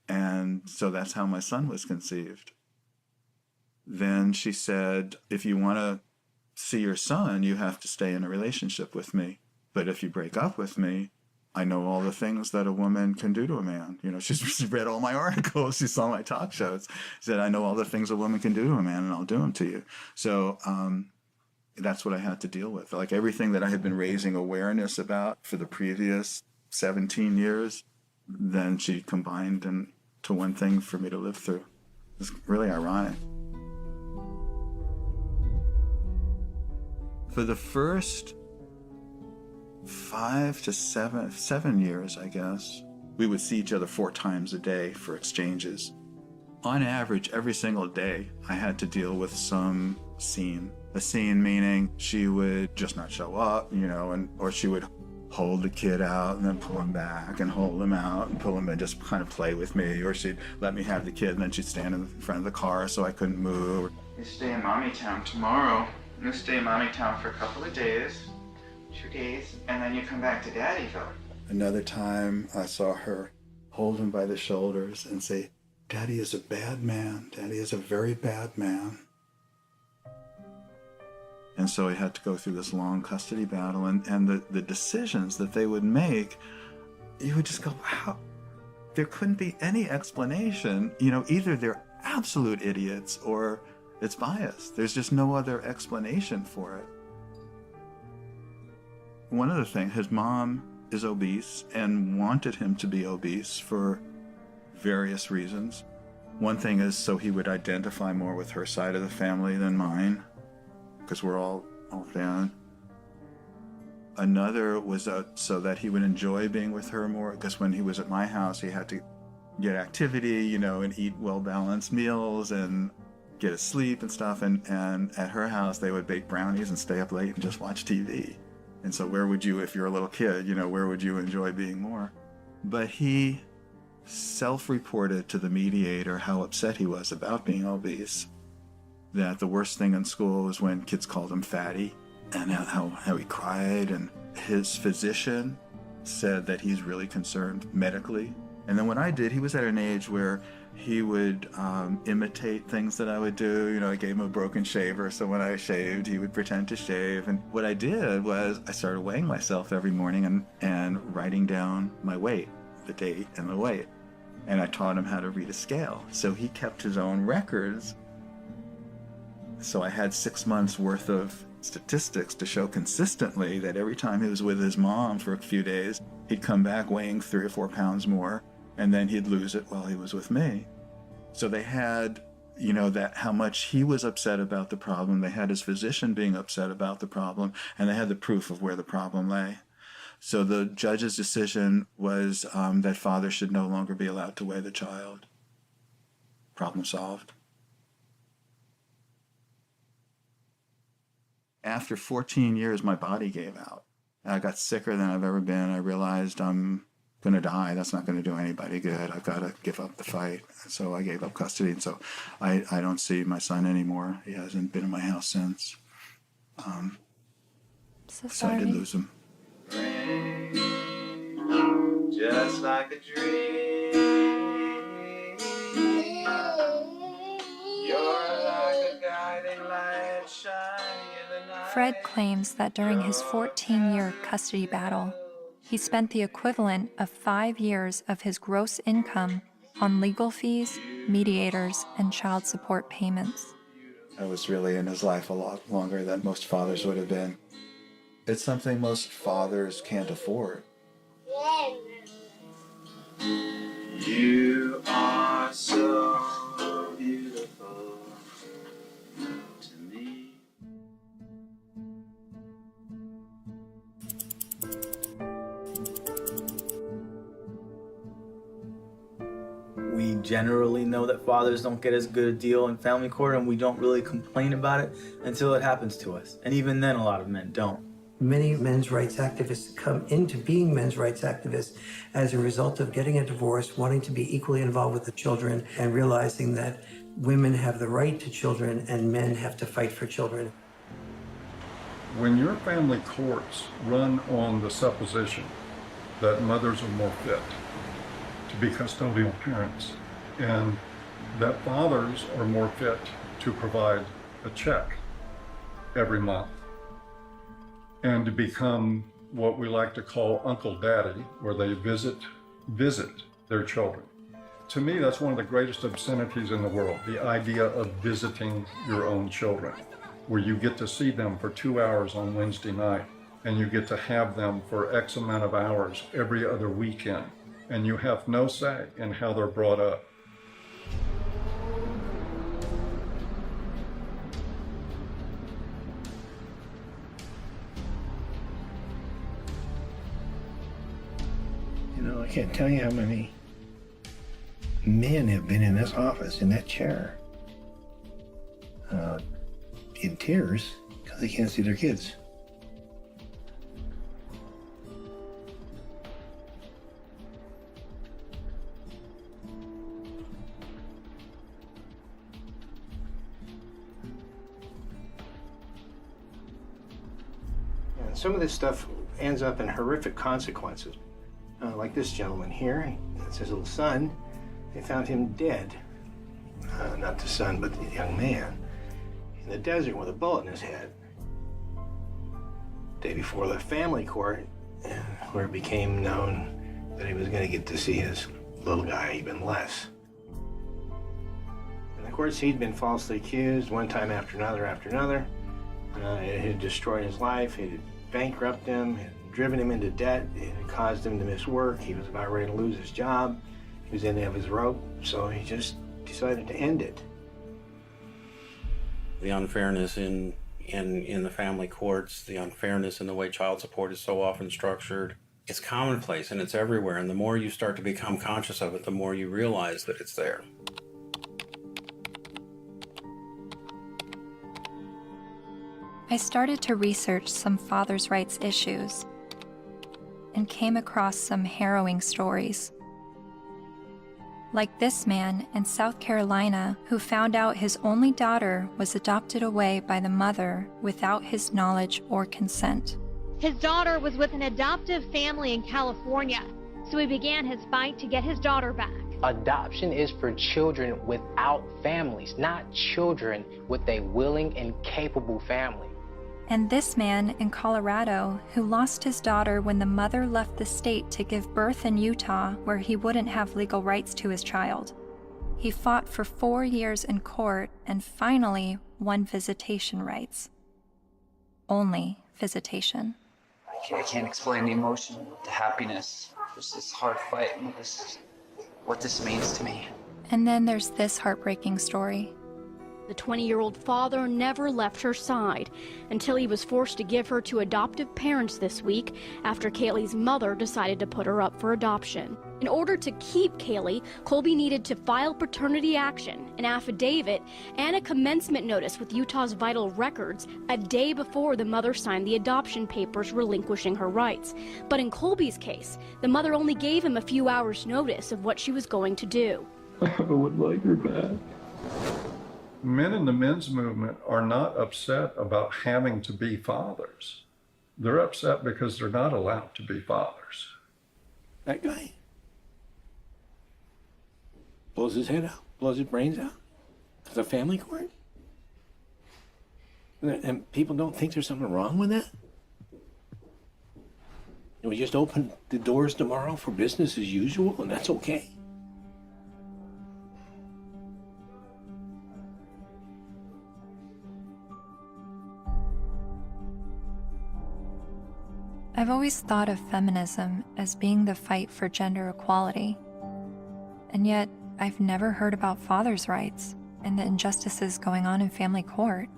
And so that's how my son was conceived. Then she said, if you want to see your son, you have to stay in a relationship with me. But if you break up with me, I know all the things that a woman can do to a man. She read all my articles. She saw my talk shows. She said, I know all the things a woman can do to a man, and I'll do them to you. So that's what I had to deal with. Like everything that I had been raising awareness about for the previous 17 years, then she combined into one thing for me to live through. It's really ironic. For the first 5 to 7 years, I guess, we would see each other 4 times a day for exchanges. On average, every single day, I had to deal with some scene. A scene meaning she would just not show up, or she would hold the kid out and then pull him back and hold him out and pull him and just kind of play with me, or she'd let me have the kid and then she'd stand in front of the car so I couldn't move. You stay in Mommy Town tomorrow. You stay in Mommy Town for a couple of days, 2 days, and then you come back to Daddyville. Another time I saw her hold him by the shoulders and say, Daddy is a bad man. Daddy is a very bad man. And so he had to go through this long custody battle, and the decisions that they would make, you would just go, how? There couldn't be any explanation. You know, either they're absolute idiots or it's biased. There's just no other explanation for it. One other thing, his mom is obese and wanted him to be obese for various reasons. One thing is so he would identify more with her side of the family than mine, because we're all thin. Another was so that he would enjoy being with her more, because when he was at my house, he had to get activity, you know, and eat well-balanced meals and get his sleep and stuff. And at her house, they would bake brownies and stay up late and just watch TV. And so where would you, if you're a little kid, you know, where would you enjoy being more? But he self-reported to the mediator how upset he was about being obese, that the worst thing in school was when kids called him fatty, and how he cried. And his physician said that he's really concerned medically. And then what I did, he was at an age where he would imitate things that I would do. You know, I gave him a broken shaver, so when I shaved, he would pretend to shave. And what I did was I started weighing myself every morning and writing down my weight, the date and the weight. And I taught him how to read a scale. So he kept his own records. So I had 6 months worth of statistics to show consistently that every time he was with his mom for a few days, he'd come back weighing 3 or 4 pounds more, and then he'd lose it while he was with me. So they had, you know, that how much he was upset about the problem. They had his physician being upset about the problem, and they had the proof of where the problem lay. So the judge's decision was that father should no longer be allowed to weigh the child. Problem solved. After 14 years, my body gave out. I got sicker than I've ever been. I realized I'm going to die. That's not going to do anybody good. I've got to give up the fight. So I gave up custody. And so I don't see my son anymore. He hasn't been in my house since. So I did lose him. Just like a dream. You're like a guiding light shining in the night. Fred claims that during his 14-year custody battle, he spent the equivalent of 5 years of his gross income on legal fees, mediators, and child support payments. I was really in his life a lot longer than most fathers would have been. It's something most fathers can't afford. You are so beautiful to me. We generally know that fathers don't get as good a deal in family court, and we don't really complain about it until it happens to us. And even then, a lot of men don't. Many men's rights activists come into being men's rights activists as a result of getting a divorce, wanting to be equally involved with the children, and realizing that women have the right to children and men have to fight for children. When your family courts run on the supposition that mothers are more fit to be custodial parents and that fathers are more fit to provide a check every month and to become what we like to call Uncle Daddy, where they visit their children. To me, that's one of the greatest obscenities in the world, the idea of visiting your own children, where you get to see them for 2 hours on Wednesday night, and you get to have them for X amount of hours every other weekend, and you have no say in how they're brought up. You know, I can't tell you how many men have been in this office, in that chair, in tears because they can't see their kids. some of this stuff ends up in horrific consequences. Like this gentleman here, that's his little son. They found him dead. Not the son, but the young man. In the desert with a bullet in his head. Day before the family court, where it became known that he was going to get to see his little guy even less. And of course, he'd been falsely accused one time after another. It had destroyed his life, it had bankrupted him, it had driven him into debt, it had caused him to miss work, he was about ready to lose his job, he was in the end of his rope, so he just decided to end it. The unfairness in the family courts, the unfairness in the way child support is so often structured, it's commonplace and it's everywhere. And the more you start to become conscious of it, the more you realize that it's there. I started to research some fathers' rights issues and came across some harrowing stories. Like this man in South Carolina who found out his only daughter was adopted away by the mother without his knowledge or consent. His daughter was with an adoptive family in California, so he began his fight to get his daughter back. Adoption is for children without families, not children with a willing and capable family. And this man in Colorado who lost his daughter when the mother left the state to give birth in Utah where he wouldn't have legal rights to his child. He fought for 4 years in court and finally won visitation rights. Only visitation. I can't explain the emotion, the happiness, just this hard fight, what this means to me. And then there's this heartbreaking story. The 20-year-old father never left her side until he was forced to give her to adoptive parents this week after Kaylee's mother decided to put her up for adoption. In order to keep Kaylee, Colby needed to file paternity action, an affidavit, and a commencement notice with Utah's Vital Records a day before the mother signed the adoption papers relinquishing her rights. But in Colby's case, the mother only gave him a few hours' notice of what she was going to do. I would like her back. Men in the men's movement are not upset about having to be fathers. They're upset because they're not allowed to be fathers. That guy blows his head out, blows his brains out at the family court. And people don't think there's something wrong with that? And we just open the doors tomorrow for business as usual, and that's okay? I've always thought of feminism as being the fight for gender equality. And yet, I've never heard about fathers' rights and the injustices going on in family court.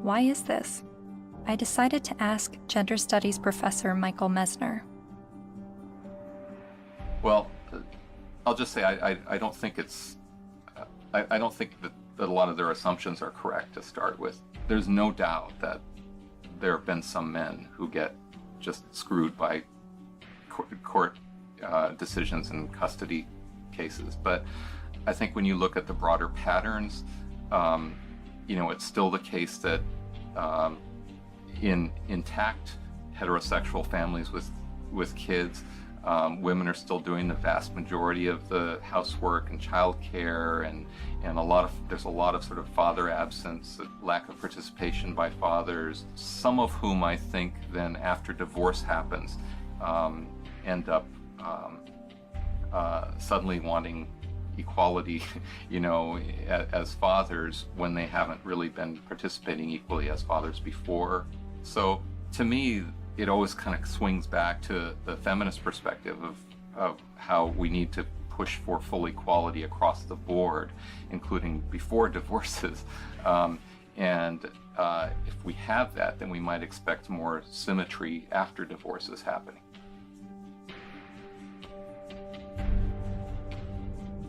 Why is this? I decided to ask gender studies professor Michael Mesner. Well, I'll just say I don't think it's, I don't think that a lot of their assumptions are correct to start with. There's no doubt that there have been some men who get just screwed by court decisions and custody cases. But I think when you look at the broader patterns, it's still the case that in intact heterosexual families with kids, women are still doing the vast majority of the housework and childcare, and there's a lot of sort of father absence, lack of participation by fathers, some of whom I think then after divorce happens end up suddenly wanting equality, as fathers when they haven't really been participating equally as fathers before. So to me, it always kind of swings back to the feminist perspective of how we need to push for full equality across the board, including before divorces. And if we have that, then we might expect more symmetry after divorces happening.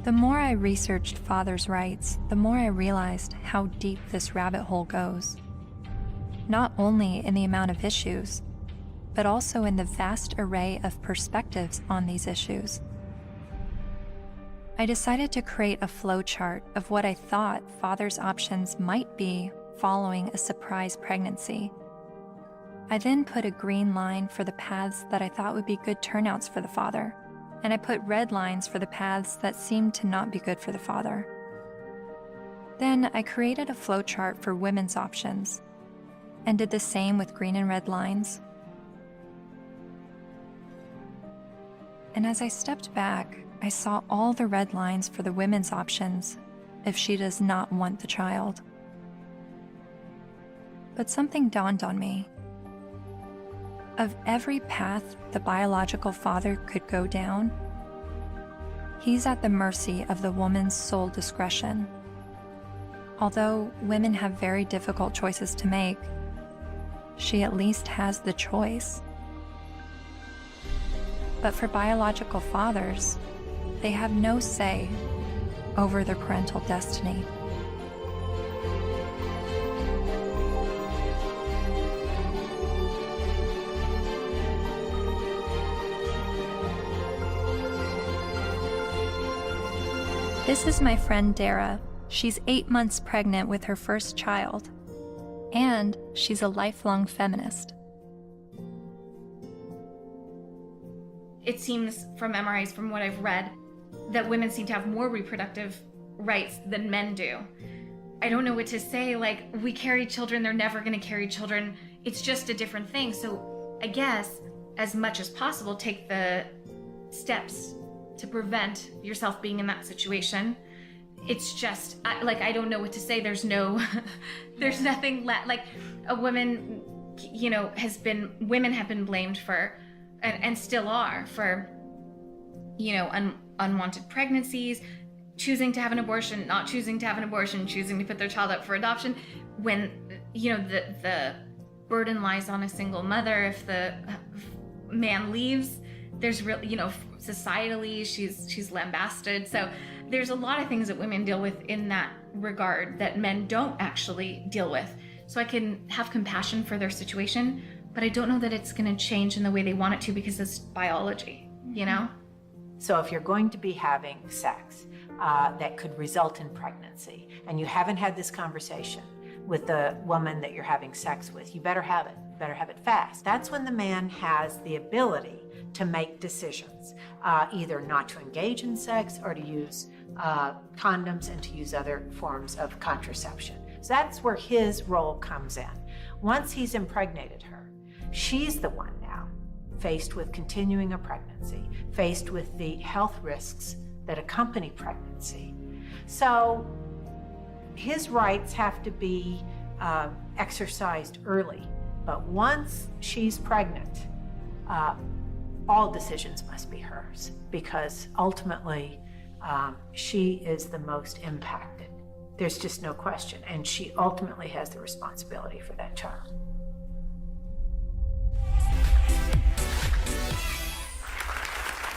The more I researched fathers' rights, the more I realized how deep this rabbit hole goes. Not only in the amount of issues, but also in the vast array of perspectives on these issues. I decided to create a flowchart of what I thought fathers' options might be following a surprise pregnancy. I then put a green line for the paths that I thought would be good turnouts for the father, and I put red lines for the paths that seemed to not be good for the father. Then I created a flowchart for women's options, and did the same with green and red lines. And as I stepped back, I saw all the red lines for the women's options if she does not want the child. But something dawned on me. Of every path the biological father could go down, he's at the mercy of the woman's sole discretion. Although women have very difficult choices to make, she at least has the choice. But for biological fathers, they have no say over their parental destiny. This is my friend Dara. She's 8 months pregnant with her first child, and she's a lifelong feminist. It seems from MRIs, from what I've read, that women seem to have more reproductive rights than men do. I don't know what to say, like, we carry children, they're never gonna carry children. It's just a different thing. So I guess, as much as possible, take the steps to prevent yourself being in that situation. It's just, I don't know what to say. There's no, there's nothing like a woman, you know, women have been blamed for, and still are, for, you know, unwanted pregnancies, choosing to have an abortion, not choosing to have an abortion, choosing to put their child up for adoption, when, you know, the burden lies on a single mother. If the man leaves, there's really, you know, societally, she's lambasted. So there's a lot of things that women deal with in that regard that men don't actually deal with. So I can have compassion for their situation, but I don't know that it's going to change in the way they want it to, because it's biology, you know? So if you're going to be having sex that could result in pregnancy, and you haven't had this conversation with the woman that you're having sex with, you better have it. You better have it fast. That's when the man has the ability to make decisions, either not to engage in sex or to use condoms and to use other forms of contraception. So that's where his role comes in. Once he's impregnated her, she's the one now faced with continuing a pregnancy, faced with the health risks that accompany pregnancy. So his rights have to be exercised early. But once she's pregnant, all decisions must be hers, because ultimately she is the most impacted. There's just no question. And she ultimately has the responsibility for that child.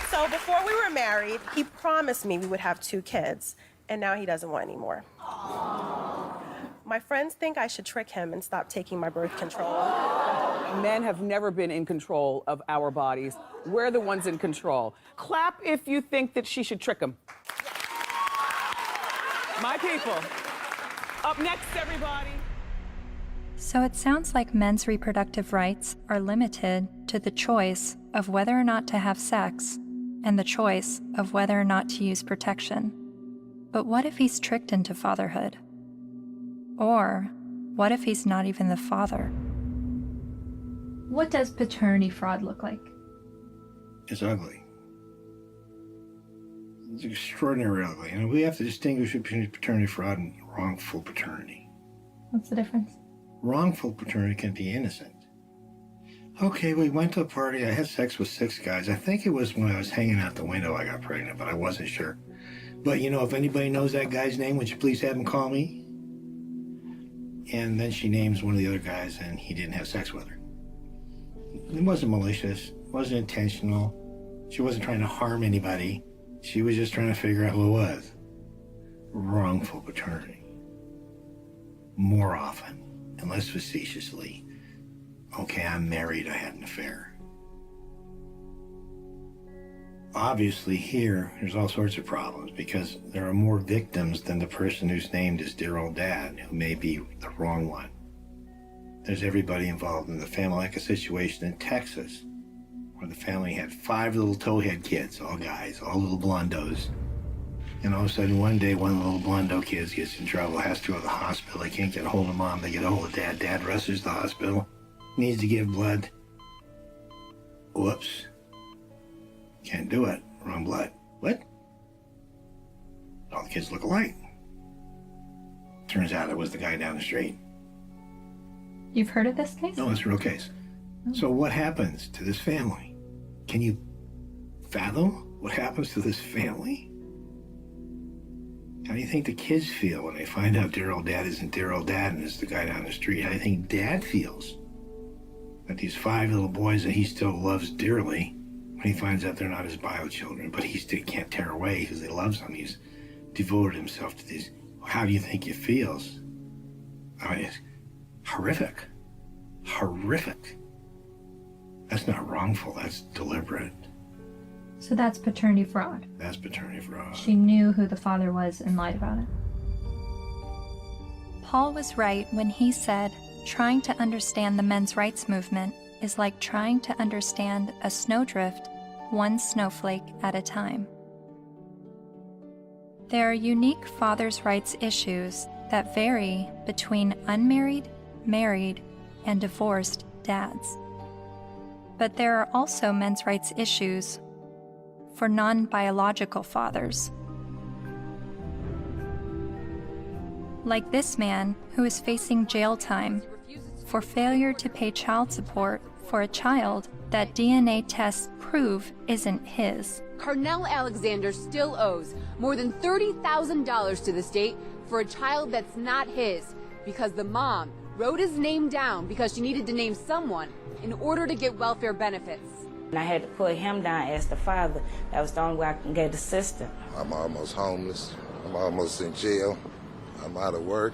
So before we were married, he promised me we would have 2 kids, and now he doesn't want any more. My friends think I should trick him and stop taking my birth control. Men have never been in control of our bodies. We're the ones in control. Clap if you think that she should trick him. My people. Up next, everybody. So it sounds like men's reproductive rights are limited to the choice of whether or not to have sex and the choice of whether or not to use protection. But what if he's tricked into fatherhood? Or what if he's not even the father? What does paternity fraud look like? It's ugly. It's extraordinarily ugly. And we have to distinguish between paternity fraud and wrongful paternity. What's the difference? Wrongful paternity can be innocent. Okay, we went to a party. I had sex with 6 guys. I think it was when I was hanging out the window I got pregnant, but I wasn't sure. But, you know, if anybody knows that guy's name, would you please have him call me? And then she names one of the other guys, and he didn't have sex with her. It wasn't malicious. It wasn't intentional. She wasn't trying to harm anybody. She was just trying to figure out who it was. Wrongful paternity. More often, and less facetiously, okay, I'm married, I had an affair. Obviously here, there's all sorts of problems because there are more victims than the person who's named as dear old dad, who may be the wrong one. there's everybody involved in the family, like a situation in Texas where the family had 5 little towhead kids, all guys, all little blondos. And all of a sudden, one day, one of the little blondo kids gets in trouble, has to go to the hospital. They can't get a hold of mom. They get a hold of dad. Dad rushes to the hospital, needs to give blood. Whoops. Can't do it. Wrong blood. What? All the kids look alike. Turns out it was the guy down the street. You've heard of this case? No, it's a real case. So what happens to this family? Can you fathom what happens to this family? How do you think the kids feel when they find out dear old dad isn't dear old dad and it's the guy down the street? How do you think dad feels? That these 5 little boys that he still loves dearly, when he finds out they're not his bio children, but he still can't tear away because he loves them. He's devoted himself to these. How do you think he feels? I mean, it's horrific. Horrific. That's not wrongful, that's deliberate. So that's paternity fraud. That's paternity fraud. She knew who the father was and lied about it. Paul was right when he said, trying to understand the men's rights movement is like trying to understand a snowdrift, one snowflake at a time. There are unique fathers' rights issues that vary between unmarried, married, and divorced dads. But there are also men's rights issues for non-biological fathers. Like this man who is facing jail time for failure to pay child support for a child that DNA tests prove isn't his. Carnell Alexander still owes more than $30,000 to the state for a child that's not his because the mom wrote his name down because she needed to name someone in order to get welfare benefits. And I had to put him down as the father. That was the only way I can get the system. I'm almost homeless. I'm almost in jail. I'm out of work.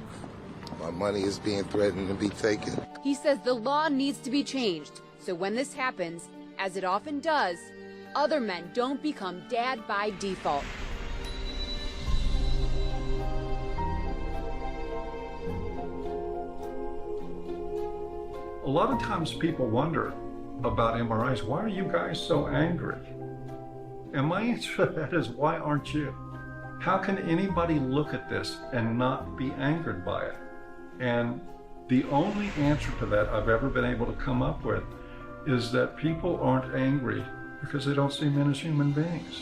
My money is being threatened to be taken. He says the law needs to be changed, so when this happens, as it often does, other men don't become dad by default. A lot of times people wonder about MRIs, why are you guys so angry? And my answer to that is, why aren't you? How can anybody look at this and not be angered by it? And the only answer to that I've ever been able to come up with is that people aren't angry because they don't see men as human beings.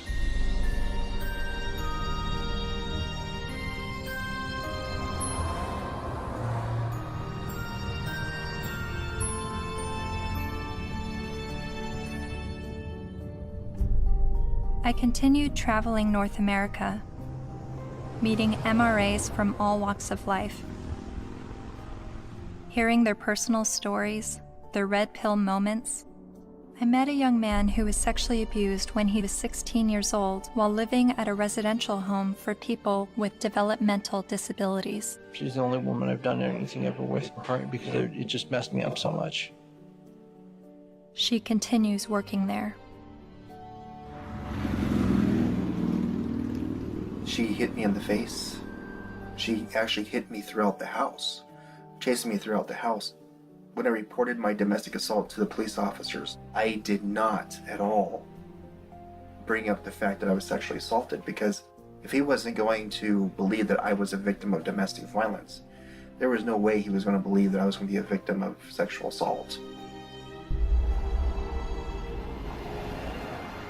I continued traveling North America, meeting MRAs from all walks of life, hearing their personal stories, their red pill moments. I met a young man who was sexually abused when he was 16 years old while living at a residential home for people with developmental disabilities. She's the only woman I've done anything ever with, partly because it just messed me up so much. She continues working there. She hit me in the face. She actually hit me throughout the house, chasing me throughout the house. When I reported my domestic assault to the police officers, I did not at all bring up the fact that I was sexually assaulted, because if he wasn't going to believe that I was a victim of domestic violence, there was no way he was going to believe that I was going to be a victim of sexual assault.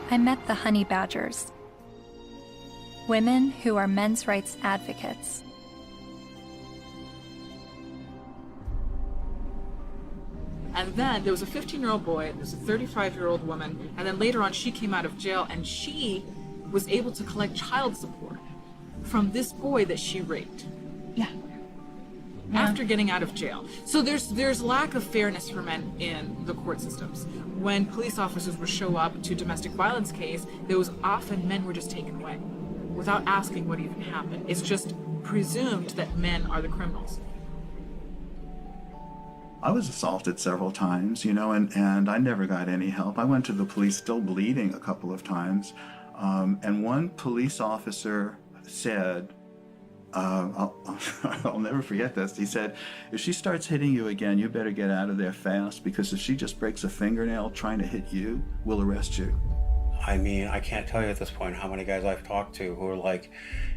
I met the honey badgers, women who are men's rights advocates. And then there was a 15-year-old boy, there was a 35-year-old woman, and then later on she came out of jail and she was able to collect child support from this boy that she raped. Yeah. After getting out of jail. So there's lack of fairness for men in the court systems. When police officers would show up to domestic violence case, there was often men were just taken away without asking what even happened. It's just presumed that men are the criminals. I was assaulted several times, and I never got any help. I went to the police still bleeding a couple of times. And one police officer said, I'll never forget this. He said, if she starts hitting you again, you better get out of there fast, because if she just breaks a fingernail trying to hit you, we'll arrest you. I mean, I can't tell you at this point how many guys I've talked to who are like,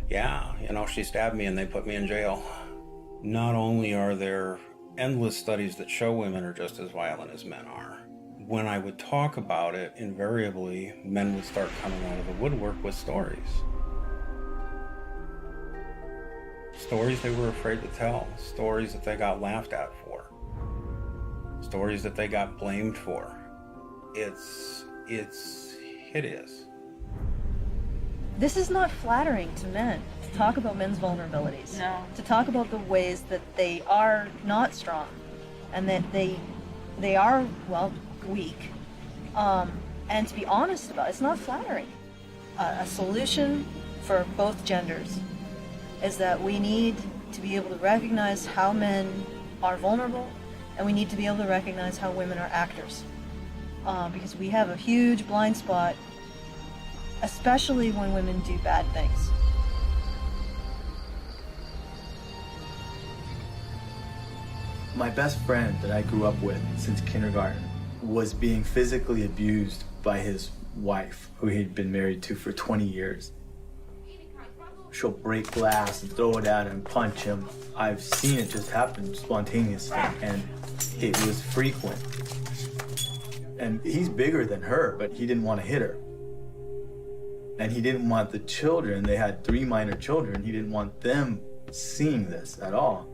yeah, you know, she stabbed me and they put me in jail. Not only are there endless studies that show women are just as violent as men are, when I would talk about it, invariably, men would start coming out of the woodwork with stories. Stories they were afraid to tell, stories that they got laughed at for, stories that they got blamed for. It's hideous. This is not flattering to men, to talk about men's vulnerabilities. No. To talk about the ways that they are not strong and that they are, well, weak. And to be honest about it, it's not flattering. A solution for both genders is that we need to be able to recognize how men are vulnerable, and we need to be able to recognize how women are actors. Because we have a huge blind spot, especially when women do bad things. My best friend that I grew up with since kindergarten was being physically abused by his wife, who he'd been married to for 20 years. She'll break glass and throw it at him, punch him. I've seen it just happen spontaneously, and it was frequent. And he's bigger than her, but he didn't want to hit her. And he didn't want the children, they had 3 minor children, he didn't want them seeing this at all.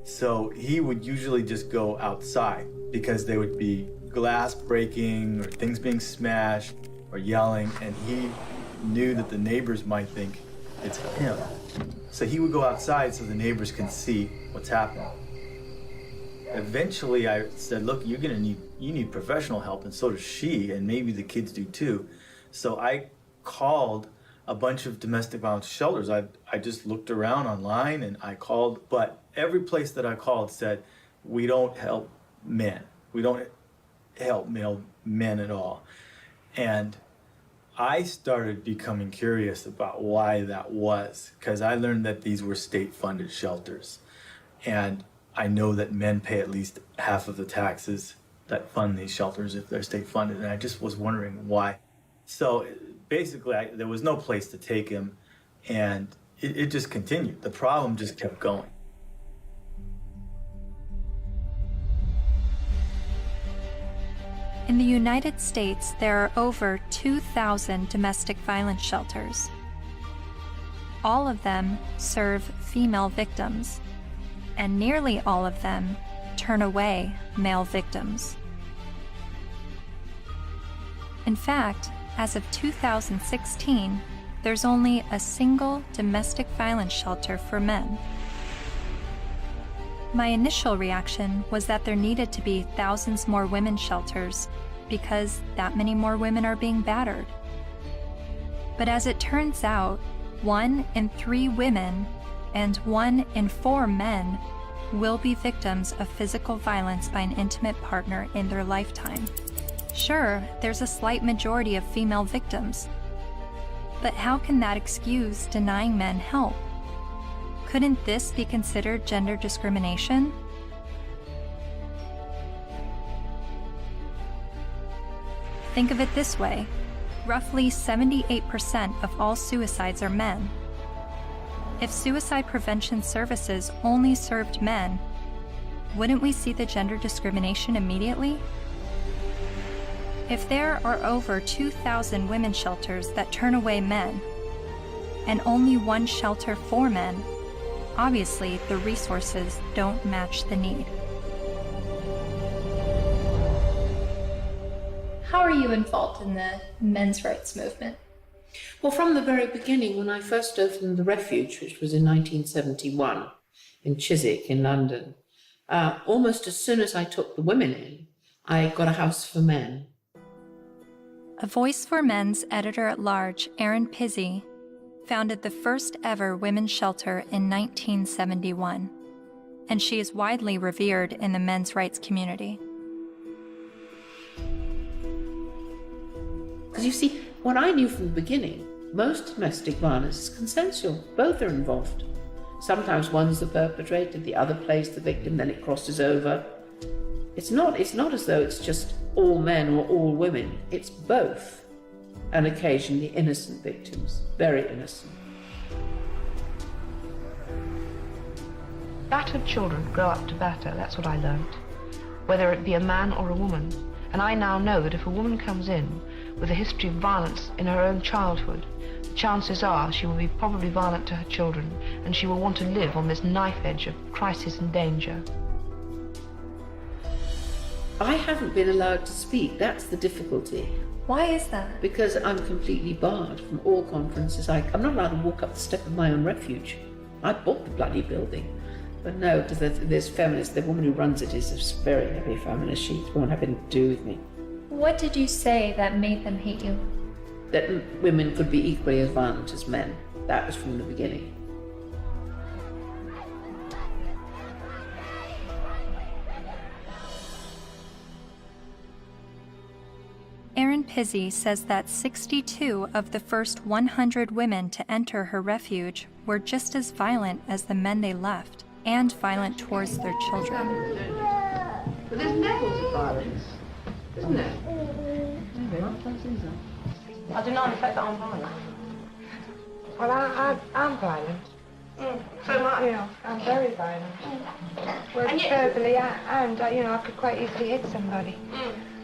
So he would usually just go outside because there would be glass breaking or things being smashed or yelling, and he knew that the neighbors might think it's him. So he would go outside so the neighbors can see what's happening. Eventually I said, look, you need professional help, and so does she, and maybe the kids do too. So I called a bunch of domestic violence shelters. I just looked around online and I called, but every place that I called said, we don't help men. We don't help male men at all. And I started becoming curious about why that was, because I learned that these were state-funded shelters. And I know that men pay at least half of the taxes that fund these shelters if they're state-funded, and I just was wondering why. So basically, there was no place to take him, and it just continued. The problem just kept going. In the United States, there are over 2,000 domestic violence shelters. All of them serve female victims, and nearly all of them turn away male victims. In fact, as of 2016, there's only a single domestic violence shelter for men. My initial reaction was that there needed to be thousands more women's shelters because that many more women are being battered. But as it turns out, 1 in 3 women and 1 in 4 men will be victims of physical violence by an intimate partner in their lifetime. Sure, there's a slight majority of female victims, but how can that excuse denying men help? Couldn't this be considered gender discrimination? Think of it this way. Roughly 78% of all suicides are men. If suicide prevention services only served men, wouldn't we see the gender discrimination immediately? If there are over 2,000 women's shelters that turn away men, and only 1 shelter for men, obviously the resources don't match the need. How are you involved in the men's rights movement? Well, from the very beginning, when I first opened the Refuge, which was in 1971 in Chiswick in London, almost as soon as I took the women in, I got a house for men. A Voice for Men's editor-at-large, Erin Pizzey, founded the first ever women's shelter in 1971, and she is widely revered in the men's rights community. Because you see, what I knew from the beginning, most domestic violence is consensual. Both are involved. Sometimes one's the perpetrator, the other plays the victim, then it crosses over. It's not as though it's just all men or all women. It's both, and occasionally innocent victims, very innocent. Battered children grow up to batter, that's what I learned. Whether it be a man or a woman. And I now know that if a woman comes in with a history of violence in her own childhood, the chances are she will be probably violent to her children, and she will want to live on this knife edge of crisis and danger. I haven't been allowed to speak, that's the difficulty. Why is that? Because I'm completely barred from all conferences. I'm not allowed to walk up the step of my own refuge. I bought the bloody building. But no, because there's feminists, the woman who runs it is a very heavy feminist. She won't have anything to do with me. What did you say that made them hate you? That women could be equally as violent as men. That was from the beginning. Erin Pizzey says that 62 of the first 100 women to enter her refuge were just as violent as the men they left, and violent towards their children. But there's levels of violence, isn't there? I deny the fact that I'm violent. Well, I'm violent. So much. You know, I'm very violent. Well, And yet- verbally and I could quite easily hit somebody.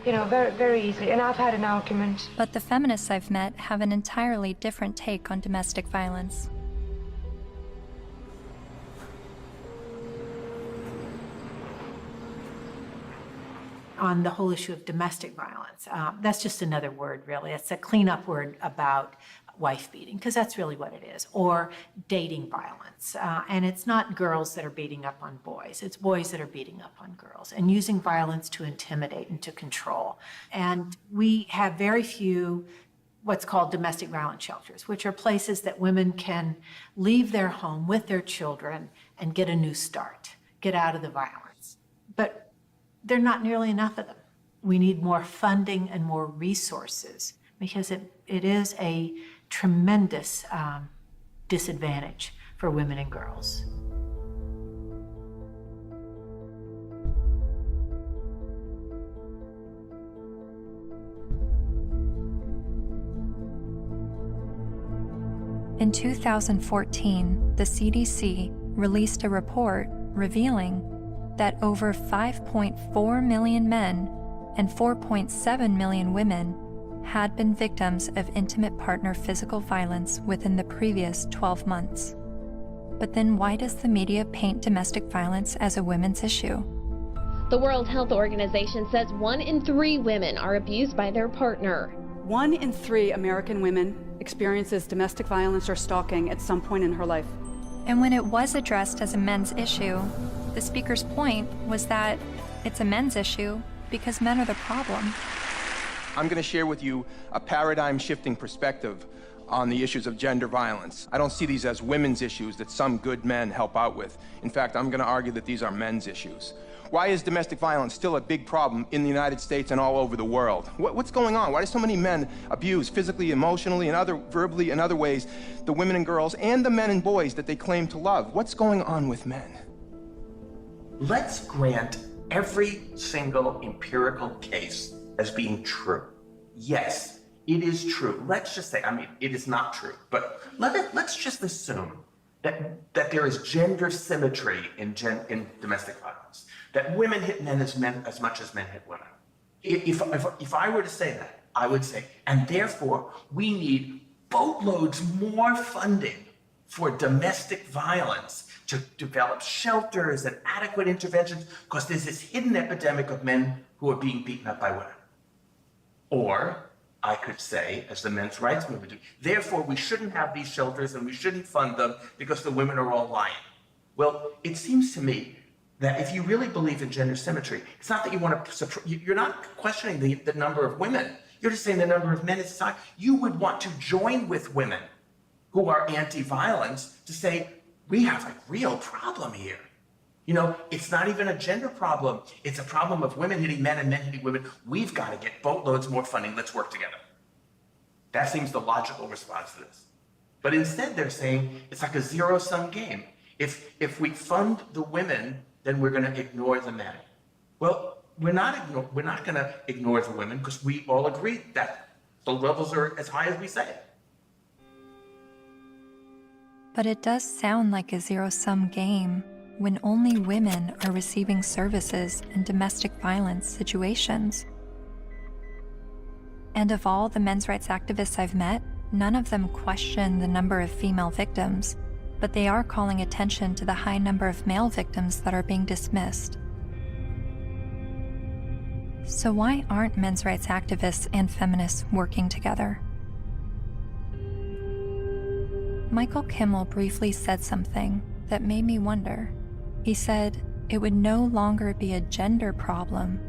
You know, very, very easily. And I've had an argument. But the feminists I've met have an entirely different take on domestic violence. On the whole issue of domestic violence, that's just another word, really. It's a cleanup word about wife beating, because that's really what it is, or dating violence. And it's not girls that are beating up on boys, it's boys that are beating up on girls and using violence to intimidate and to control. And we have very few what's called domestic violence shelters, which are places that women can leave their home with their children and get a new start, get out of the violence. But there are not nearly enough of them. We need more funding and more resources, because it is a tremendous disadvantage for women and girls. In 2014, the CDC released a report revealing that over 5.4 million men and 4.7 million women had been victims of intimate partner physical violence within the previous 12 months. But then why does the media paint domestic violence as a women's issue? The World Health Organization says 1 in 3 women are abused by their partner. 1 in 3 American women experiences domestic violence or stalking at some point in her life. And when it was addressed as a men's issue, the speaker's point was that it's a men's issue because men are the problem. I'm going to share with you a paradigm-shifting perspective on the issues of gender violence. I don't see these as women's issues that some good men help out with. In fact, I'm going to argue that these are men's issues. Why is domestic violence still a big problem in the United States and all over the world? What's going on? Why do so many men abuse physically, emotionally, and verbally and other ways the women and girls and the men and boys that they claim to love? What's going on with men? Let's grant every single empirical case as being true. Yes, it is true. Let's just say, it is not true, but let's just assume that there is gender symmetry in domestic violence, that women hit men as much as men hit women. If I were to say that, I would say, and therefore we need boatloads more funding for domestic violence, to develop shelters and adequate interventions, because there's this hidden epidemic of men who are being beaten up by women. Or I could say, as the men's rights movement do, therefore we shouldn't have these shelters and we shouldn't fund them because the women are all lying. Well, it seems to me that if you really believe in gender symmetry, it's not that you want to, you're not questioning the number of women. You're just saying the number of men is high. You would want to join with women who are anti-violence to say, we have a real problem here. You know, it's not even a gender problem. It's a problem of women hitting men and men hitting women. We've got to get boatloads more funding. Let's work together. That seems the logical response to this. But instead they're saying it's like a zero-sum game. If we fund the women, then we're going to ignore the men. Well, we're not going to ignore the women because we all agree that the levels are as high as we say. But it does sound like a zero-sum game when only women are receiving services in domestic violence situations. And of all the men's rights activists I've met, none of them question the number of female victims, but they are calling attention to the high number of male victims that are being dismissed. So why aren't men's rights activists and feminists working together? Michael Kimmel briefly said something that made me wonder. He said it would no longer be a gender problem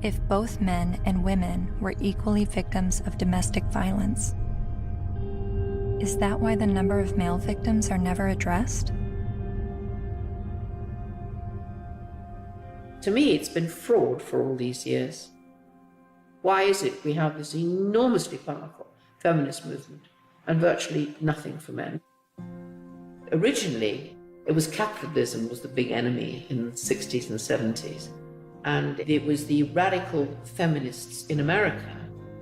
if both men and women were equally victims of domestic violence. Is that why the number of male victims are never addressed? To me, it's been fraud for all these years. Why is it we have this enormously powerful feminist movement and virtually nothing for men? Originally, it was capitalism was the big enemy in the 60s and 70s. And it was the radical feminists in America.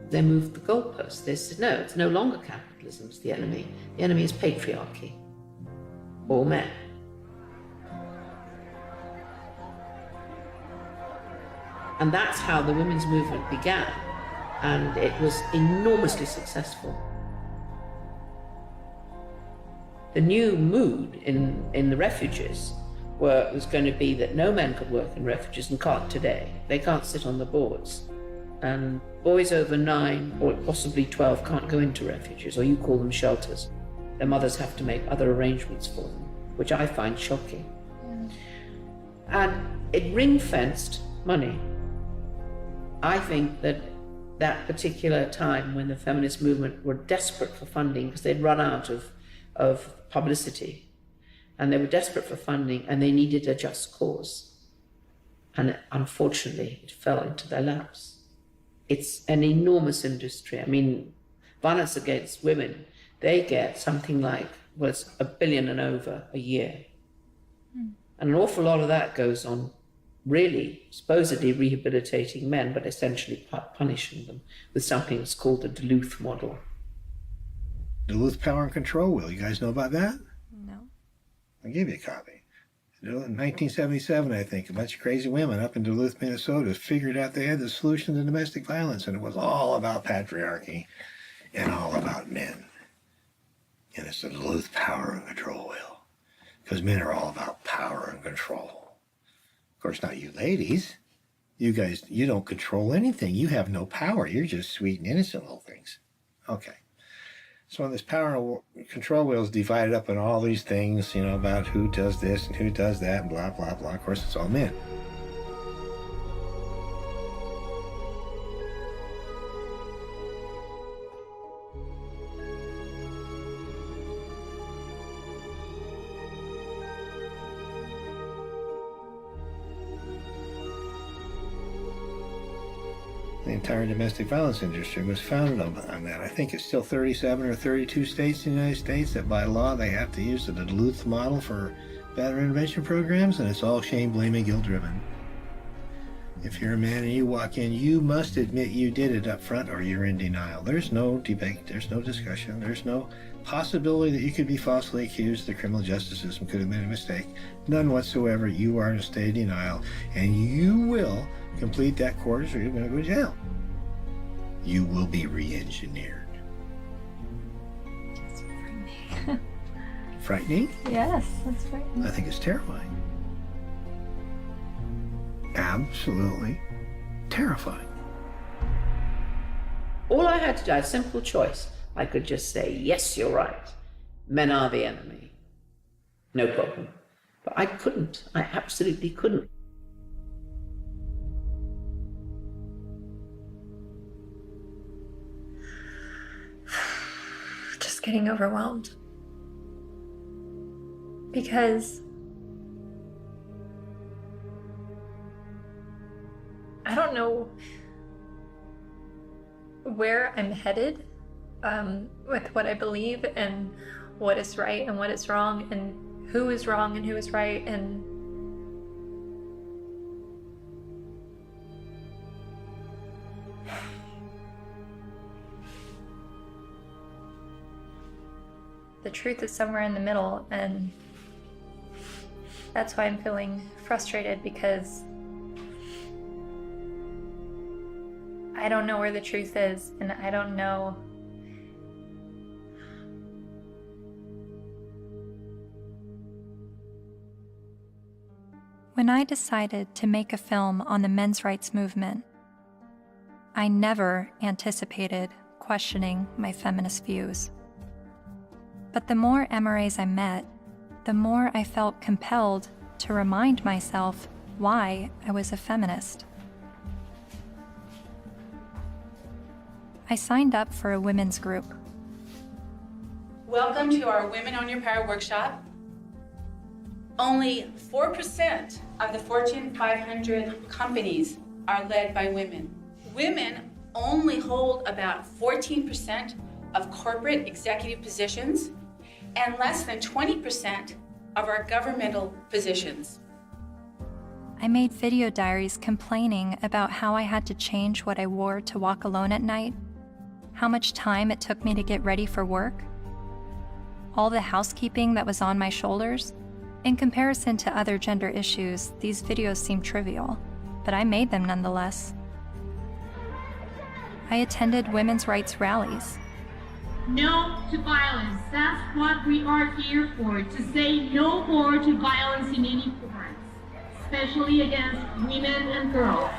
They moved the goalposts. They said, no, it's no longer capitalism is the enemy. The enemy is patriarchy, or men. And that's how the women's movement began. And it was enormously successful. The new mood in the refuges was going to be that no men could work in refuges and can't today. They can't sit on the boards. And boys over 9 or possibly 12 can't go into refuges, or you call them shelters. Their mothers have to make other arrangements for them, which I find shocking. And it ring-fenced money. I think that that particular time when the feminist movement were desperate for funding because they'd run out of publicity, and they were desperate for funding, and they needed a just cause. And unfortunately, it fell into their laps. It's an enormous industry. I mean, violence against women, they get something like, well, it's $1 billion and over a year. And an awful lot of that goes on really supposedly rehabilitating men, but essentially punishing them with something that's called the Duluth model. Duluth Power and Control Wheel. You guys know about that? No. I'll give you a copy. In 1977, I think, a bunch of crazy women up in Duluth, Minnesota figured out they had the solution to domestic violence, and it was all about patriarchy and all about men. And it's the Duluth Power and Control Wheel, because men are all about power and control. Of course, not you ladies. You guys, you don't control anything. You have no power. You're just sweet and innocent little things. Okay. So when this power and control wheel is divided up in all these things, you know, about who does this and who does that and blah, blah, blah. Of course, it's all men. The entire domestic violence industry was founded on that. I think it's still 37 or 32 states in the United States that by law they have to use the Duluth model for battery intervention programs, and it's all shame, blame, and guilt driven. If you're a man and you walk in, you must admit you did it up front or you're in denial. There's no debate, there's no discussion, there's no possibility that you could be falsely accused. The criminal justice system could have made a mistake. None whatsoever. You are in a state of denial, and you will complete that course or you're going to go to jail. You will be re-engineered. That's frightening. Frightening? Yes, that's frightening. I think it's terrifying. Absolutely terrifying. All I had to do, I had a simple choice. I could just say, yes, you're right. Men are the enemy. No problem. But I couldn't. I absolutely couldn't. Just getting overwhelmed. Because I don't know where I'm headed with what I believe and what is right and what is wrong and who is wrong and who is right, and the truth is somewhere in the middle, and that's why I'm feeling frustrated, because I don't know where the truth is, and I don't know When I decided to make a film on the men's rights movement, I never anticipated questioning my feminist views. But the more MRAs I met, the more I felt compelled to remind myself why I was a feminist. I signed up for a women's group. Welcome to our Women on Your Power workshop. Only 4% of the Fortune 500 companies are led by women. Women only hold about 14% of corporate executive positions and less than 20% of our governmental positions. I made video diaries complaining about how I had to change what I wore to walk alone at night, how much time it took me to get ready for work, all the housekeeping that was on my shoulders. In comparison to other gender issues, these videos seem trivial, but I made them nonetheless. I attended women's rights rallies. No to violence. That's what we are here for, to say no more to violence in any forms, especially against women and girls.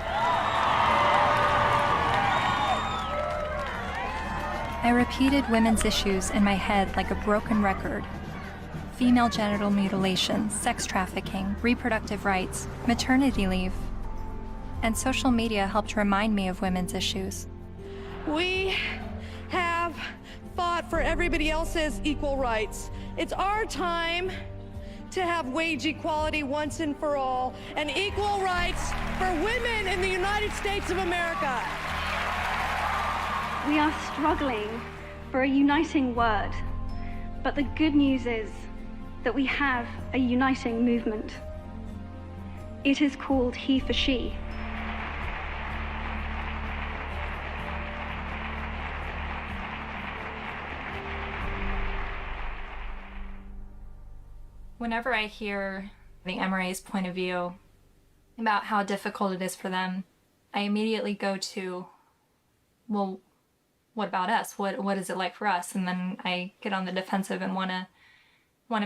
I repeated women's issues in my head like a broken record. Female genital mutilation, sex trafficking, reproductive rights, maternity leave. And social media helped remind me of women's issues. We have fought for everybody else's equal rights. It's our time to have wage equality once and for all, and equal rights for women in the United States of America. We are struggling for a uniting word, but the good news is that we have a uniting movement. It is called He for She. Whenever I hear the MRA's point of view about how difficult it is for them, I immediately go to, well, what about us? What is it like for us? And then I get on the defensive and want to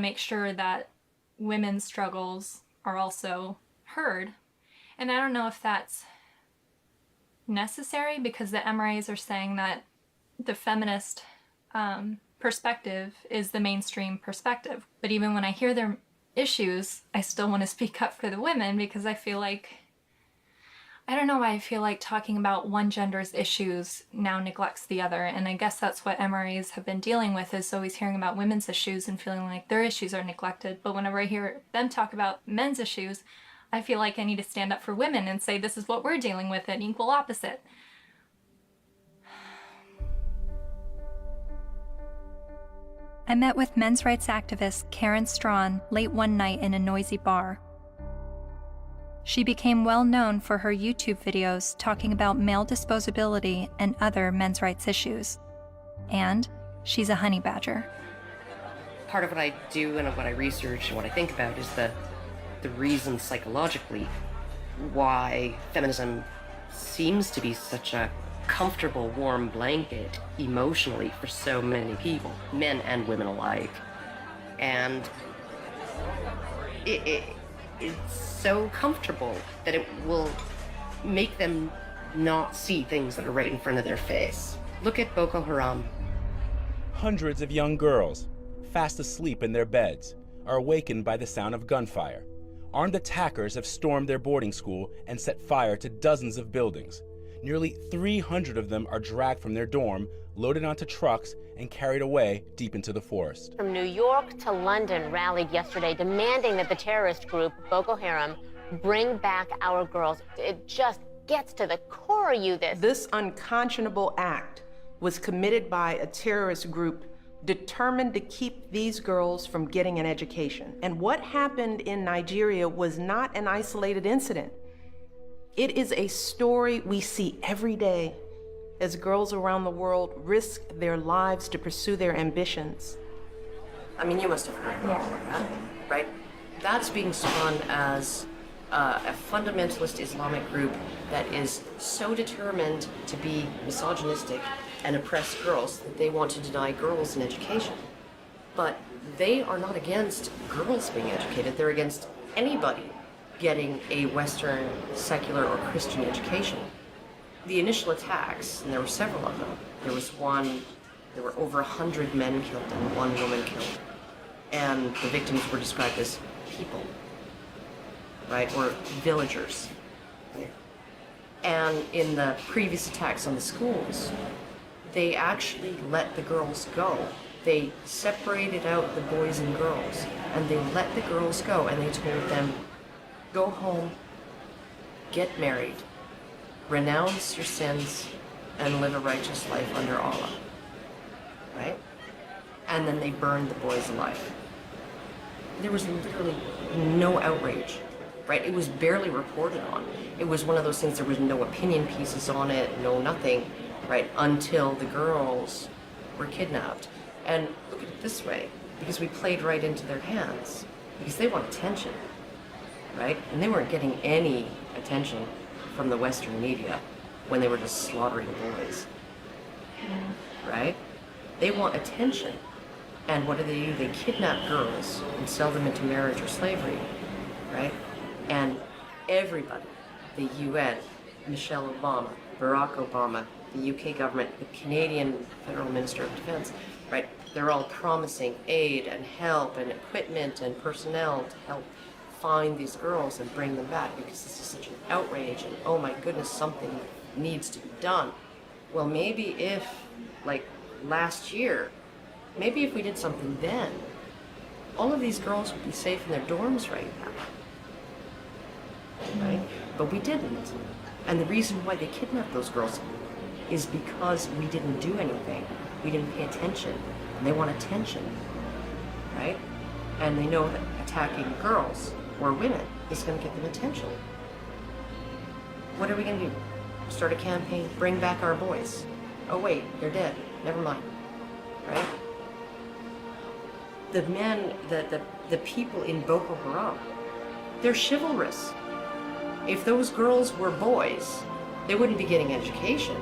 make sure that women's struggles are also heard. And I don't know if that's necessary, because the MRAs are saying that the feminist perspective is the mainstream perspective. But even when I hear their issues, I still want to speak up for the women, because I feel like, I don't know why I feel like talking about one gender's issues now neglects the other. And I guess that's what MRAs have been dealing with, is always hearing about women's issues and feeling like their issues are neglected. But whenever I hear them talk about men's issues, I feel like I need to stand up for women and say, this is what we're dealing with, an equal opposite. I met with men's rights activist Karen Strawn late one night in a noisy bar. She became well known for her YouTube videos talking about male disposability and other men's rights issues. And she's a honey badger. Part of what I do and what I research and what I think about is the reason psychologically why feminism seems to be such a comfortable, warm blanket emotionally for so many people, men and women alike. And it's so comfortable that it will make them not see things that are right in front of their face. Look at Boko Haram. Hundreds of young girls, fast asleep in their beds, are awakened by the sound of gunfire. Armed attackers have stormed their boarding school and set fire to dozens of buildings. Nearly 300 of them are dragged from their dorm, loaded onto trucks, and carried away deep into the forest. From New York to London rallied yesterday demanding that the terrorist group Boko Haram bring back our girls. It just gets to the core of you, This unconscionable act was committed by a terrorist group determined to keep these girls from getting an education. And what happened in Nigeria was not an isolated incident. It is a story we see every day as girls around the world risk their lives to pursue their ambitions. I mean, you must have heard about that, right? That's being spun as a fundamentalist Islamic group that is so determined to be misogynistic and oppress girls that they want to deny girls an education. But they are not against girls being educated. They're against anybody getting a Western, secular, or Christian education. The initial attacks, and there were several of them, there were over 100 men killed and 1 woman killed. And the victims were described as people, right, or villagers. And in the previous attacks on the schools, they actually let the girls go. They separated out the boys and girls, and they let the girls go, and they told them, go home, get married, renounce your sins, and live a righteous life under Allah, right? And then they burned the boys alive. There was literally no outrage, right? It was barely reported on. It was one of those things, there was no opinion pieces on it, no nothing, right? Until the girls were kidnapped. And look at it this way, because we played right into their hands, because they want attention, right? And they weren't getting any attention from the Western media when they were just slaughtering boys, right? They want attention. And what do? They kidnap girls and sell them into marriage or slavery, right? And everybody, the UN, Michelle Obama, Barack Obama, the UK government, the Canadian Federal Minister of Defense, right? They're all promising aid and help and equipment and personnel to help find these girls and bring them back, because this is such an outrage and oh my goodness, something needs to be done. Well, maybe if, like last year, maybe if we did something then, all of these girls would be safe in their dorms right now, right? But we didn't. And the reason why they kidnapped those girls is because we didn't do anything. We didn't pay attention. And they want attention, right? And they know that attacking girls or women is going to get them attention. What are we going to do? Start a campaign, bring back our boys. Oh wait, they're dead. Never mind, right? The men, the people in Boko Haram, they're chivalrous. If those girls were boys, they wouldn't be getting education.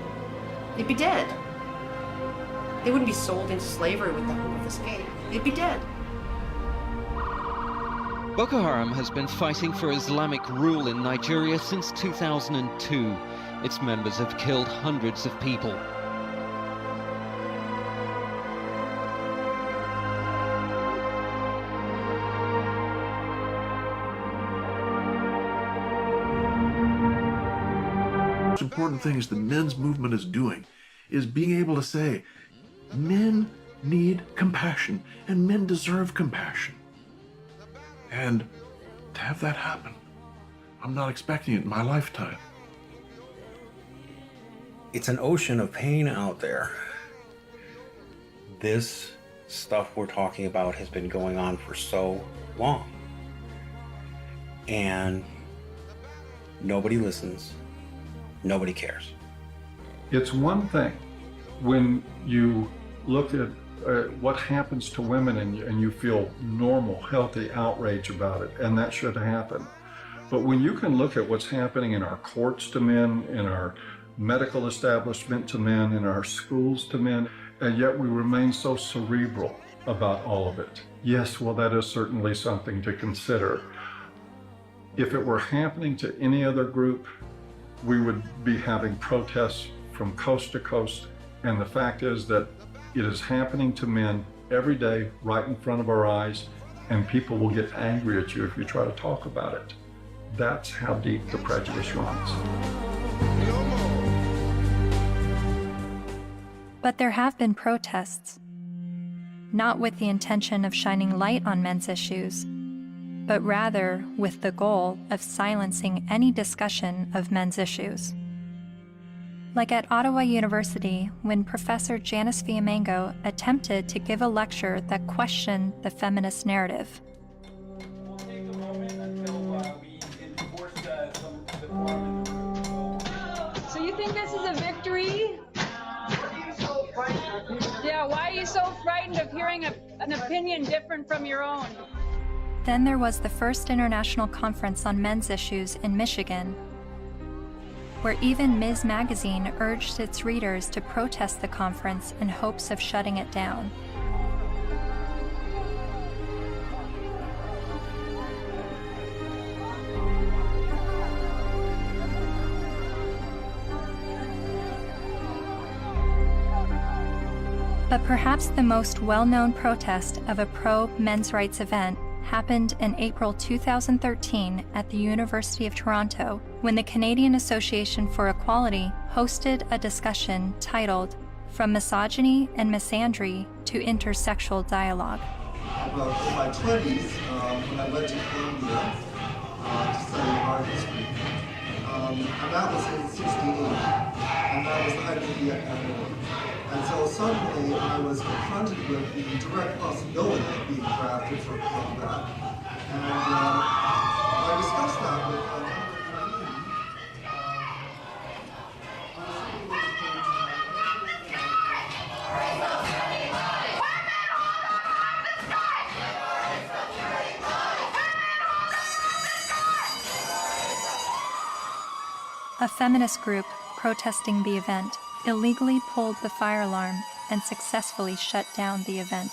They'd be dead. They wouldn't be sold into slavery with the hope of escape. They'd be dead. Boko Haram has been fighting for Islamic rule in Nigeria since 2002. Its members have killed hundreds of people. The most important thing is the men's movement is doing is being able to say, men need compassion and men deserve compassion. And to have that happen, I'm not expecting it in my lifetime. It's an ocean of pain out there. This stuff we're talking about has been going on for so long. And nobody listens. Nobody cares. It's one thing when you look at what happens to women and you feel normal, healthy outrage about it, and that should happen. But when you can look at what's happening in our courts to men, in our medical establishment to men, in our schools to men, and yet we remain so cerebral about all of it. Yes, well, that is certainly something to consider. If it were happening to any other group, we would be having protests from coast to coast. And the fact is that it is happening to men every day right in front of our eyes, and people will get angry at you if you try to talk about it. That's how deep the prejudice runs. But there have been protests, not with the intention of shining light on men's issues, but rather with the goal of silencing any discussion of men's issues. Like at Ottawa University, when Professor Janice Fiamengo attempted to give a lecture that questioned the feminist narrative. So you think this is a victory? Yeah, why are you so frightened of hearing an opinion different from your own? Then there was the first international conference on men's issues in Michigan, where even Ms. Magazine urged its readers to protest the conference in hopes of shutting it down. But perhaps the most well-known protest of a pro-men's rights event happened in April 2013 at the University of Toronto, when the Canadian Association for Equality hosted a discussion titled From Misogyny and Misandry to Intersexual Dialogue. About in my 20s, when I went to Columbia to study art history, and that was in '68, and that was the height of the Vietnam War. And so suddenly I was confronted with the direct possibility of being drafted for combat. And I discussed that with a feminist group protesting the event illegally pulled the fire alarm and successfully shut down the event.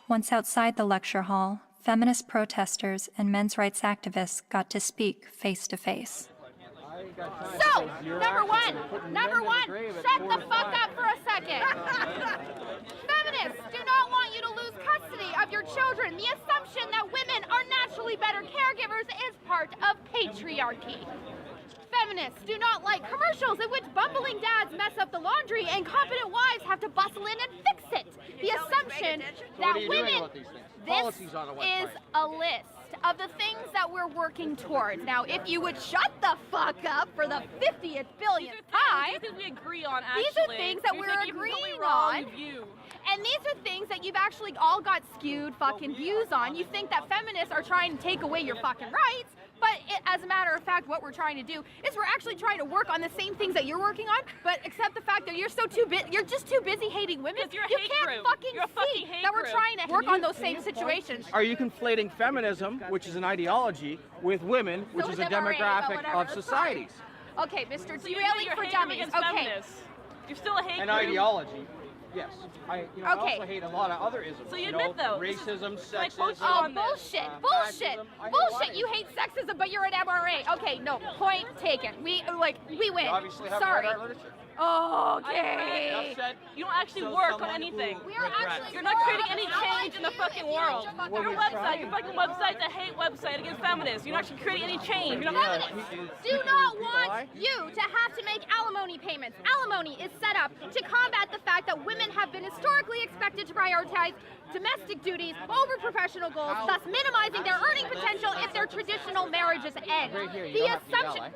Once outside the lecture hall, feminist protesters and men's rights activists got to speak face to face. So, number one, shut the fuck up for a second. Feminists do not want you to lose custody of your children. The assumption that women are naturally better caregivers is part of patriarchy. Feminists do not like commercials in which bumbling dads mess up the laundry and competent wives have to bustle in and fix it. The assumption that women... This is a list of the things that we're working towards. Now, if you would shut the fuck up for the 50th billionth time, we agree on, these are things that we're agreeing on. And these are things that you've actually all got skewed fucking views on. You think that feminists are trying to take away your fucking rights, but as a matter of fact, what we're trying to do is we're actually trying to work on the same things that you're working on, but except the fact that you're just too busy hating women. You can't fucking see that we're trying to work on those same situations. Are you conflating feminism, which is an ideology, with women, which is a demographic of societies? Okay, Mr. Derailing for Dummies. Okay. You're still a hate An group. ideology. Yes. I also hate a lot of other isms. So you admit, though, racism, like, sexism. Oh, bullshit, bullshit, bullshit. You hate sexism, but you're an MRA. Okay, no, point taken. We win. You obviously haven't Sorry. read our literature. Okay. You don't actually work on anything. You're not creating any change in the fucking world. Your fucking website's a hate website against feminists. You're not actually creating any change. Feminists do not want you to have to make alimony payments. Alimony is set up to combat the fact that women have been historically expected to prioritize domestic duties over professional goals, thus minimizing their earning potential if their traditional marriages end. The assumption...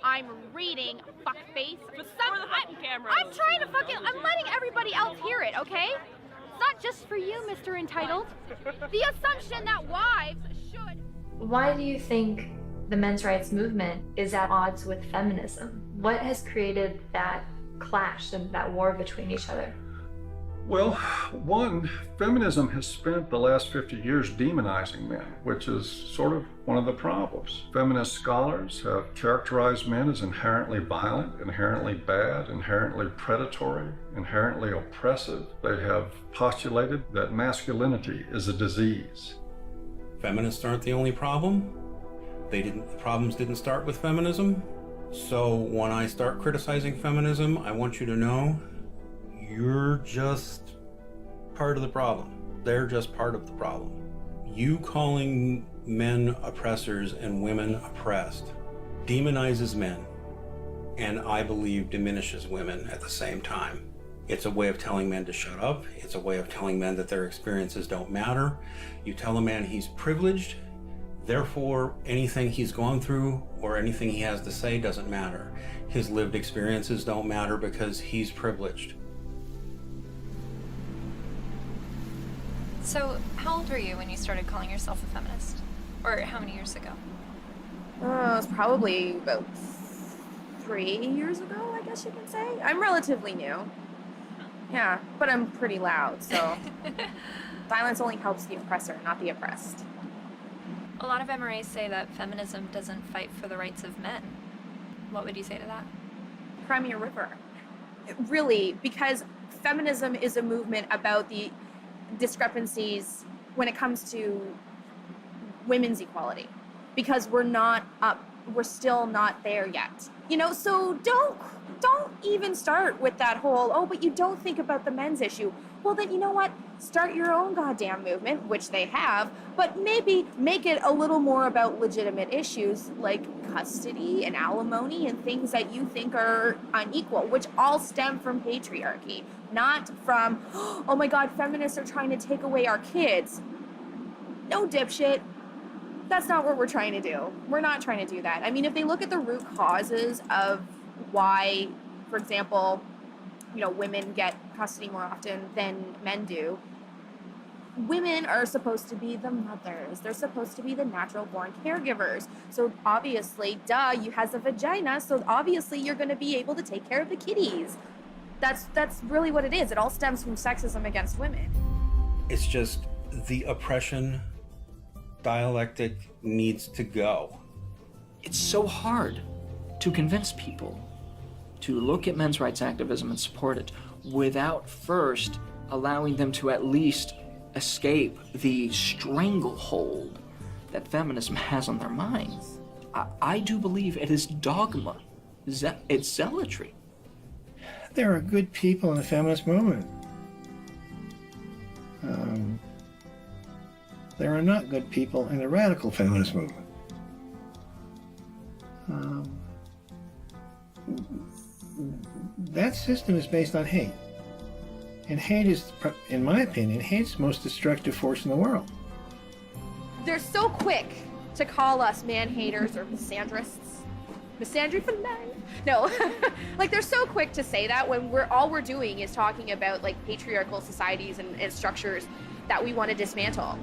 I'm reading, fuckface. I'm trying to I'm letting everybody else hear it, okay? It's not just for you, Mr. Entitled. The assumption that wives should... Why do you think the men's rights movement is at odds with feminism? What has created that clash and that war between each other? Well, one, feminism has spent the last 50 years demonizing men, which is sort of one of the problems. Feminist scholars have characterized men as inherently violent, inherently bad, inherently predatory, inherently oppressive. They have postulated that masculinity is a disease. Feminists aren't the only problem. The problems didn't start with feminism. So when I start criticizing feminism, I want you to know you're just part of the problem. They're just part of the problem. You calling men oppressors and women oppressed demonizes men, and I believe diminishes women at the same time. It's a way of telling men to shut up. It's a way of telling men that their experiences don't matter. You tell a man he's privileged, therefore anything he's gone through or anything he has to say doesn't matter. His lived experiences don't matter because he's privileged. So, how old were you when you started calling yourself a feminist? Or how many years ago? It was probably about 3 years ago, I guess you can say. I'm relatively new. Yeah, but I'm pretty loud, so violence only helps the oppressor, not the oppressed. A lot of MRAs say that feminism doesn't fight for the rights of men. What would you say to that? Cry me a river. Really, because feminism is a movement about the discrepancies when it comes to women's equality. Because we're still not there yet. You know, so don't even start with that whole, oh, but you don't think about the men's issue. Well, then, you know what? Start your own goddamn movement, which they have, but maybe make it a little more about legitimate issues like custody and alimony and things that you think are unequal, which all stem from patriarchy, not from, oh my God, feminists are trying to take away our kids. No, dipshit. That's not what we're trying to do. We're not trying to do that. I mean, if they look at the root causes of why, for example, you know, women get custody more often than men do, women are supposed to be the mothers. They're supposed to be the natural born caregivers. So obviously, duh, you has a vagina, so obviously you're going to be able to take care of the kitties. That's really what it is. It all stems from sexism against women. It's just the oppression dialectic needs to go. It's so hard to convince people to look at men's rights activism and support it without first allowing them to at least escape the stranglehold that feminism has on their minds. I do believe it is dogma. It's zealotry. There are good people in the feminist movement. There are not good people in the radical feminist movement. That system is based on hate. And hate is, in my opinion, hate's the most destructive force in the world. They're so quick to call us man-haters or misandrists. Misandry for men? No. Like, they're so quick to say that when all we're doing is talking about, like, patriarchal societies and structures that we want to dismantle.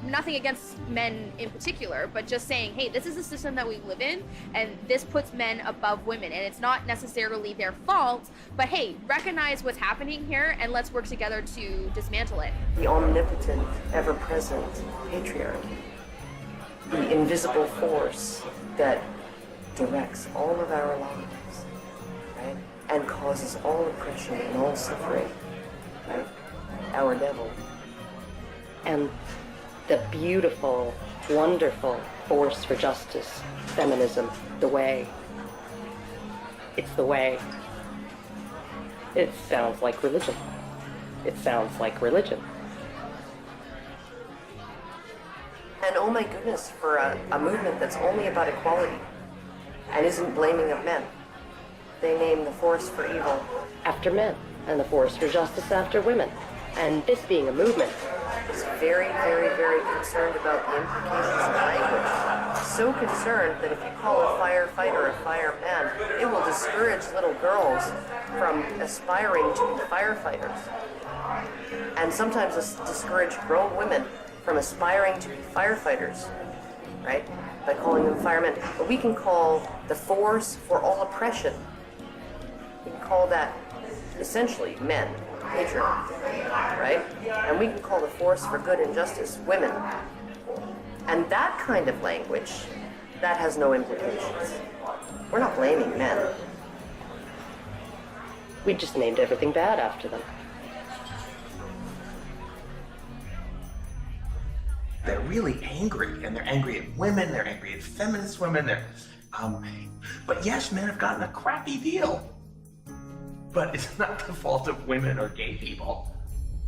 Nothing against men in particular, but just saying, hey, this is the system that we live in, and this puts men above women, and it's not necessarily their fault, but hey, recognize what's happening here, and let's work together to dismantle it. The omnipotent, ever-present patriarchy, the invisible force that directs all of our lives, right? And causes all oppression and all suffering, right? Our devil. And the beautiful, wonderful force for justice, feminism, the way. It's the way. It sounds like religion. It sounds like religion. And oh my goodness, for a movement that's only about equality and isn't blaming of men. They name the force for evil after men and the force for justice after women. And this being a movement is very, very, very concerned about the implications of language. So concerned that if you call a firefighter a fireman, it will discourage little girls from aspiring to be firefighters. And sometimes discourage grown women from aspiring to be firefighters, right? By calling them firemen. But we can call the force for all oppression, we can call that essentially men. Patriarchy, right? And we can call the force for good and justice women. And that kind of language, that has no implications. We're not blaming men. We just named everything bad after them. They're really angry, and they're angry at women, they're angry at feminist women, but yes, men have gotten a crappy deal. But it's not the fault of women or gay people.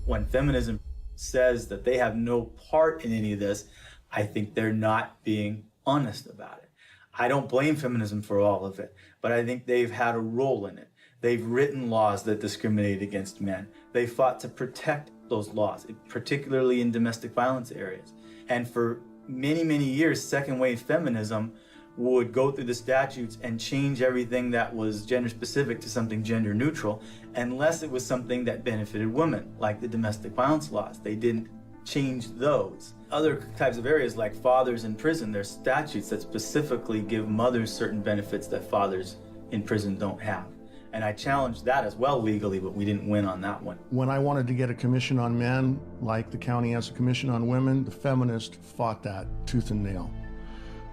When feminism says that they have no part in any of this, I think they're not being honest about it. I don't blame feminism for all of it, but I think they've had a role in it. They've written laws that discriminate against men. They fought to protect those laws, particularly in domestic violence areas. And for many, many years, second wave feminism would go through the statutes and change everything that was gender specific to something gender neutral, unless it was something that benefited women, like the domestic violence laws. They didn't change those. Other types of areas like fathers in prison, there's statutes that specifically give mothers certain benefits that fathers in prison don't have. And I challenged that as well legally, but we didn't win on that one. When I wanted to get a commission on men, like the county has a commission on women, the feminists fought that tooth and nail.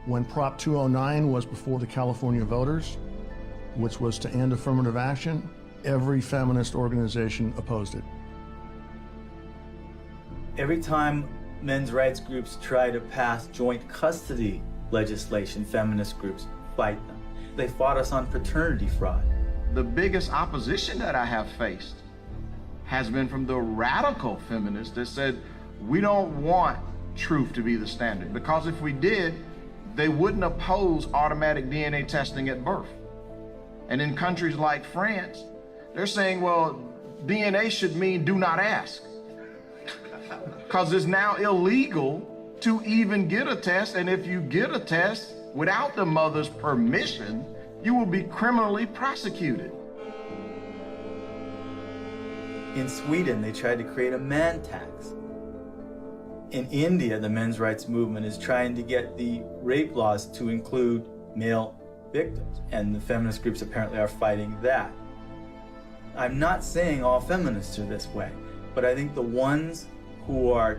When Prop 209 was before the California voters, which was to end affirmative action, every feminist organization opposed it. Every time men's rights groups try to pass joint custody legislation, feminist groups fight them. They fought us on paternity fraud. The biggest opposition that I have faced has been from the radical feminists that said, we don't want truth to be the standard, because if we did, they wouldn't oppose automatic DNA testing at birth. And in countries like France, they're saying, well, DNA should mean do not ask. Because it's now illegal to even get a test, and if you get a test without the mother's permission, you will be criminally prosecuted. In Sweden, they tried to create a man tax. In India, the men's rights movement is trying to get the rape laws to include male victims, and the feminist groups apparently are fighting that. I'm not saying all feminists are this way, but I think the ones who are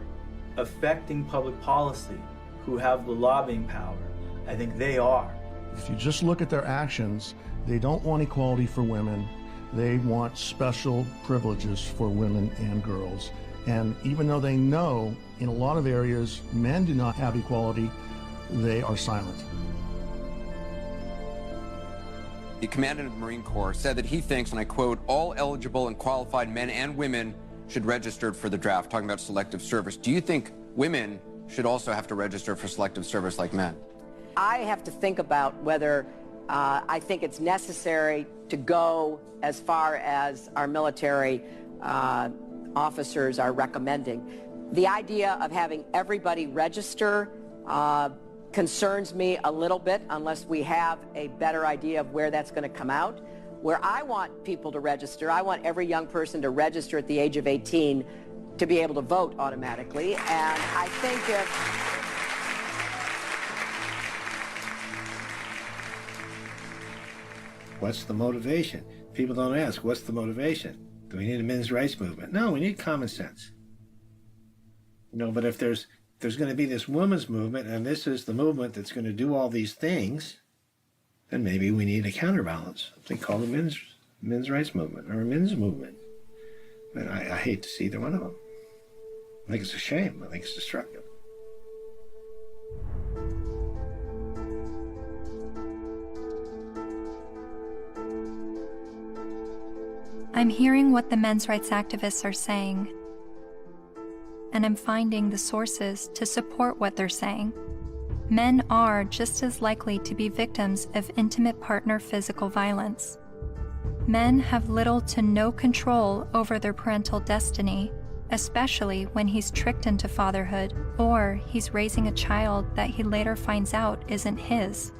affecting public policy, who have the lobbying power, I think they are. If you just look at their actions, they don't want equality for women. They want special privileges for women and girls. And even though they know in a lot of areas men do not have equality, they are silent. The commandant of the Marine Corps said that he thinks, and I quote, all eligible and qualified men and women should register for the draft, talking about selective service. Do you think women should also have to register for selective service like men? I have to think about whether I think it's necessary to go as far as our military officers are recommending. The idea of having everybody register concerns me a little bit unless we have a better idea of where that's going to come out. Where I want people to register, I want every young person to register at the age of 18 to be able to vote automatically. And I think What's the motivation? People don't ask, what's the motivation? Do we need a men's rights movement? No, we need common sense. You know, but if there's going to be this women's movement, and this is the movement that's going to do all these things, then maybe we need a counterbalance. Something called a men's rights movement or a men's movement. But I hate to see either one of them. I think it's a shame. I think it's destructive. I'm hearing what the men's rights activists are saying, and I'm finding the sources to support what they're saying. Men are just as likely to be victims of intimate partner physical violence. Men have little to no control over their parental destiny, especially when he's tricked into fatherhood or he's raising a child that he later finds out isn't his.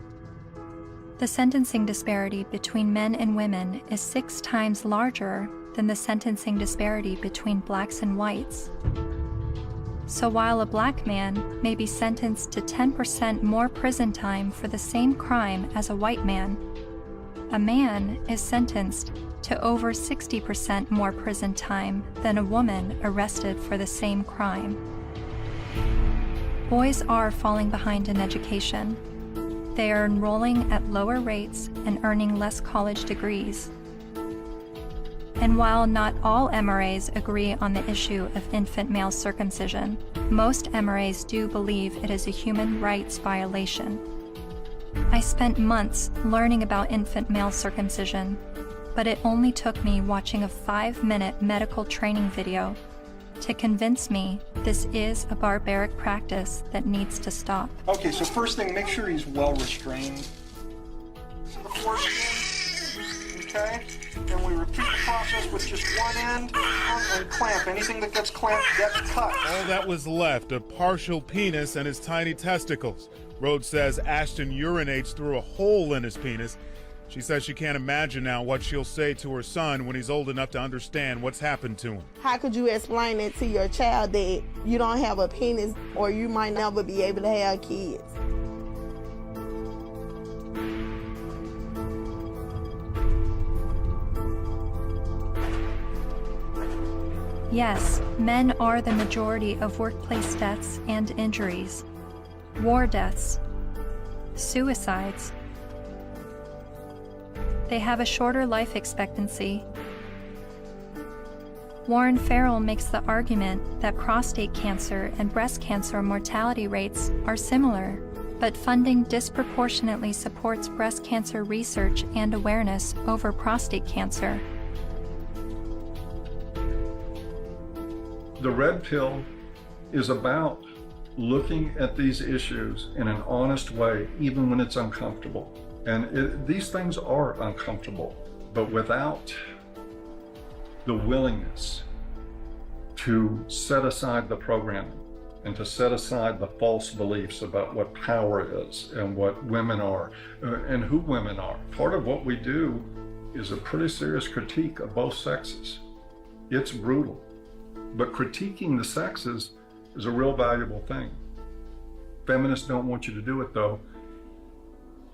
The sentencing disparity between men and women is 6 times larger than the sentencing disparity between blacks and whites. So while a black man may be sentenced to 10% more prison time for the same crime as a white man, a man is sentenced to over 60% more prison time than a woman arrested for the same crime. Boys are falling behind in education. They are enrolling at lower rates and earning less college degrees. And while not all MRAs agree on the issue of infant male circumcision, most MRAs do believe it is a human rights violation. I spent months learning about infant male circumcision, but it only took me watching a 5-minute medical training video to convince me this is a barbaric practice that needs to stop. Okay, so first thing, make sure he's well restrained. okay? Then we repeat the process with just one end and clamp. Anything that gets clamped gets cut. All that was left, a partial penis and his tiny testicles. Rhodes says Ashton urinates through a hole in his penis. She says she can't imagine now what she'll say to her son when he's old enough to understand what's happened to him. How could you explain it to your child that you don't have a penis or you might never be able to have kids? Yes, men are the majority of workplace deaths and injuries, war deaths, suicides. They have a shorter life expectancy. Warren Farrell makes the argument that prostate cancer and breast cancer mortality rates are similar, but funding disproportionately supports breast cancer research and awareness over prostate cancer. The red pill is about looking at these issues in an honest way, even when it's uncomfortable. And these things are uncomfortable, but without the willingness to set aside the programming and to set aside the false beliefs about what power is and what women are and who women are. Part of what we do is a pretty serious critique of both sexes. It's brutal, but critiquing the sexes is a real valuable thing. Feminists don't want you to do it though,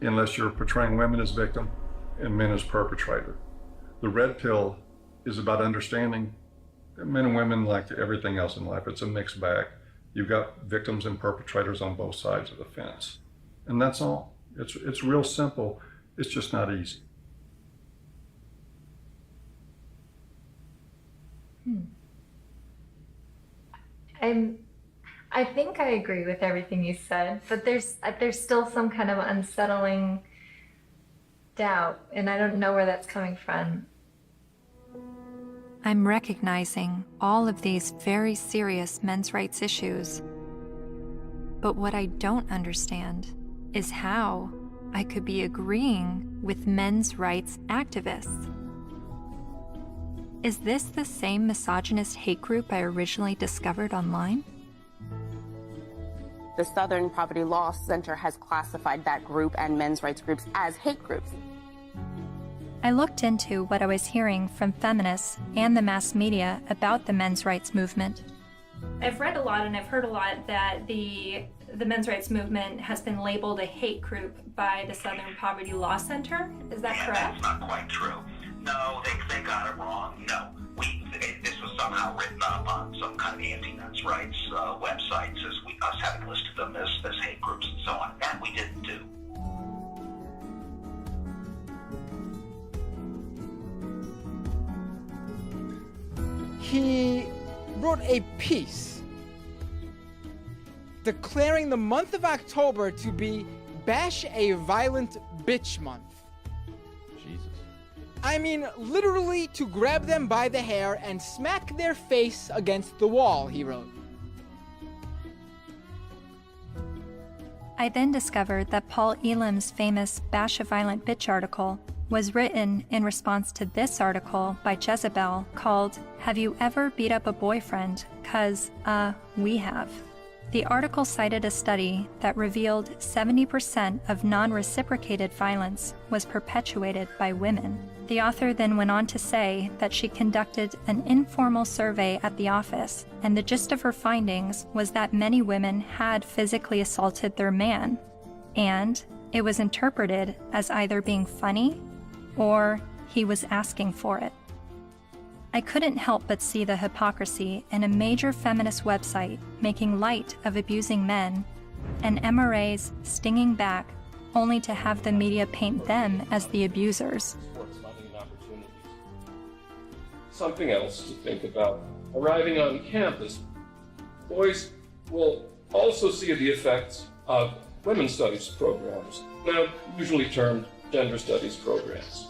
unless you're portraying women as victim and men as perpetrator. The red pill is about understanding that men and women, like everything else in life, it's a mixed bag. You've got victims and perpetrators on both sides of the fence. And that's all. It's real simple. It's just not easy. I think I agree with everything you said, but there's still some kind of unsettling doubt, and I don't know where that's coming from. I'm recognizing all of these very serious men's rights issues. But what I don't understand is how I could be agreeing with men's rights activists. Is this the same misogynist hate group I originally discovered online? The Southern Poverty Law Center has classified that group and men's rights groups as hate groups. I looked into what I was hearing from feminists and the mass media about the men's rights movement. I've read a lot and I've heard a lot that the men's rights movement has been labeled a hate group by the Southern Poverty Law Center. Is that correct? That's not quite true. No, they got it wrong. No, this was somehow written up on some kind of anti-men's rights websites as us having listed them as hate groups and so on. That we didn't do. He wrote a piece declaring the month of October to be Bash a Violent Bitch Month. Jesus. I mean, literally to grab them by the hair and smack their face against the wall, he wrote. I then discovered that Paul Elam's famous Bash a Violent Bitch article was written in response to this article by Jezebel called Have You Ever Beat Up a Boyfriend? 'Cause, we have. The article cited a study that revealed 70% of non-reciprocated violence was perpetuated by women. The author then went on to say that she conducted an informal survey at the office, and the gist of her findings was that many women had physically assaulted their man, and it was interpreted as either being funny or he was asking for it. I couldn't help but see the hypocrisy in a major feminist website making light of abusing men, and MRAs stinging back only to have the media paint them as the abusers. Something else to think about. Arriving on campus, boys will also see the effects of women's studies programs, now usually termed gender studies programs.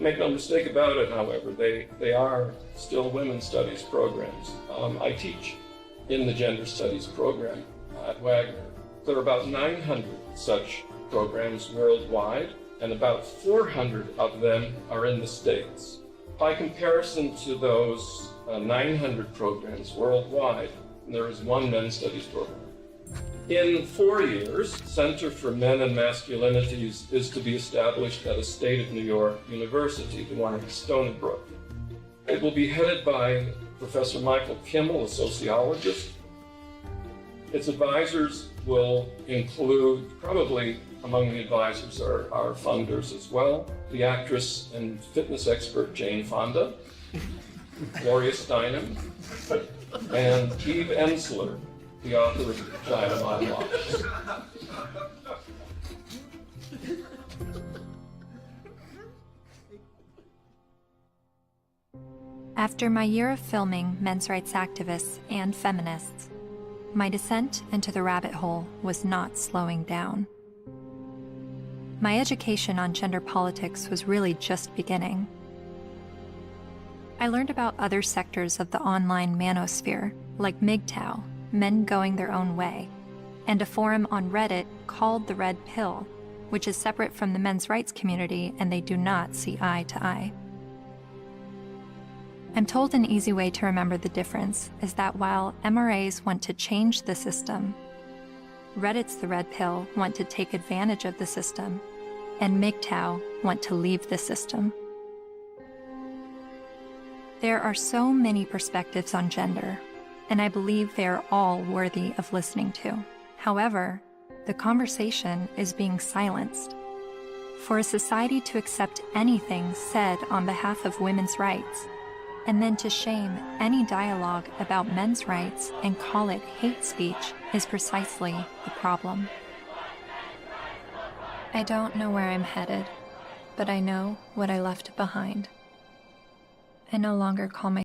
Make no mistake about it, however, they are still women's studies programs. I teach in the gender studies program at Wagner. There are about 900 such programs worldwide. and about 400 of them are in the States. By comparison to those 900 programs worldwide, there is one men's studies program. In 4 years, Center for Men and Masculinities is to be established at a state of New York university, the one in Stony Brook. It will be headed by Professor Michael Kimmel, a sociologist. Its advisors will include, probably among the advisors are funders as well, the actress and fitness expert Jane Fonda, Gloria Steinem, and Eve Ensler, the author of Vagina Monologues. After my year of filming men's rights activists and feminists, my descent into the rabbit hole was not slowing down. My education on gender politics was really just beginning. I learned about other sectors of the online manosphere, like MGTOW, Men Going Their Own Way, and a forum on Reddit called The Red Pill, which is separate from the men's rights community and they do not see eye to eye. I'm told an easy way to remember the difference is that while MRAs want to change the system, Reddit's The Red Pill want to take advantage of the system, and MGTOW want to leave the system. There are so many perspectives on gender, and I believe they are all worthy of listening to. However, the conversation is being silenced. For a society to accept anything said on behalf of women's rights, and then to shame any dialogue about men's rights and call it hate speech is precisely the problem. I don't know where I'm headed, but I know what I left behind. I no longer call my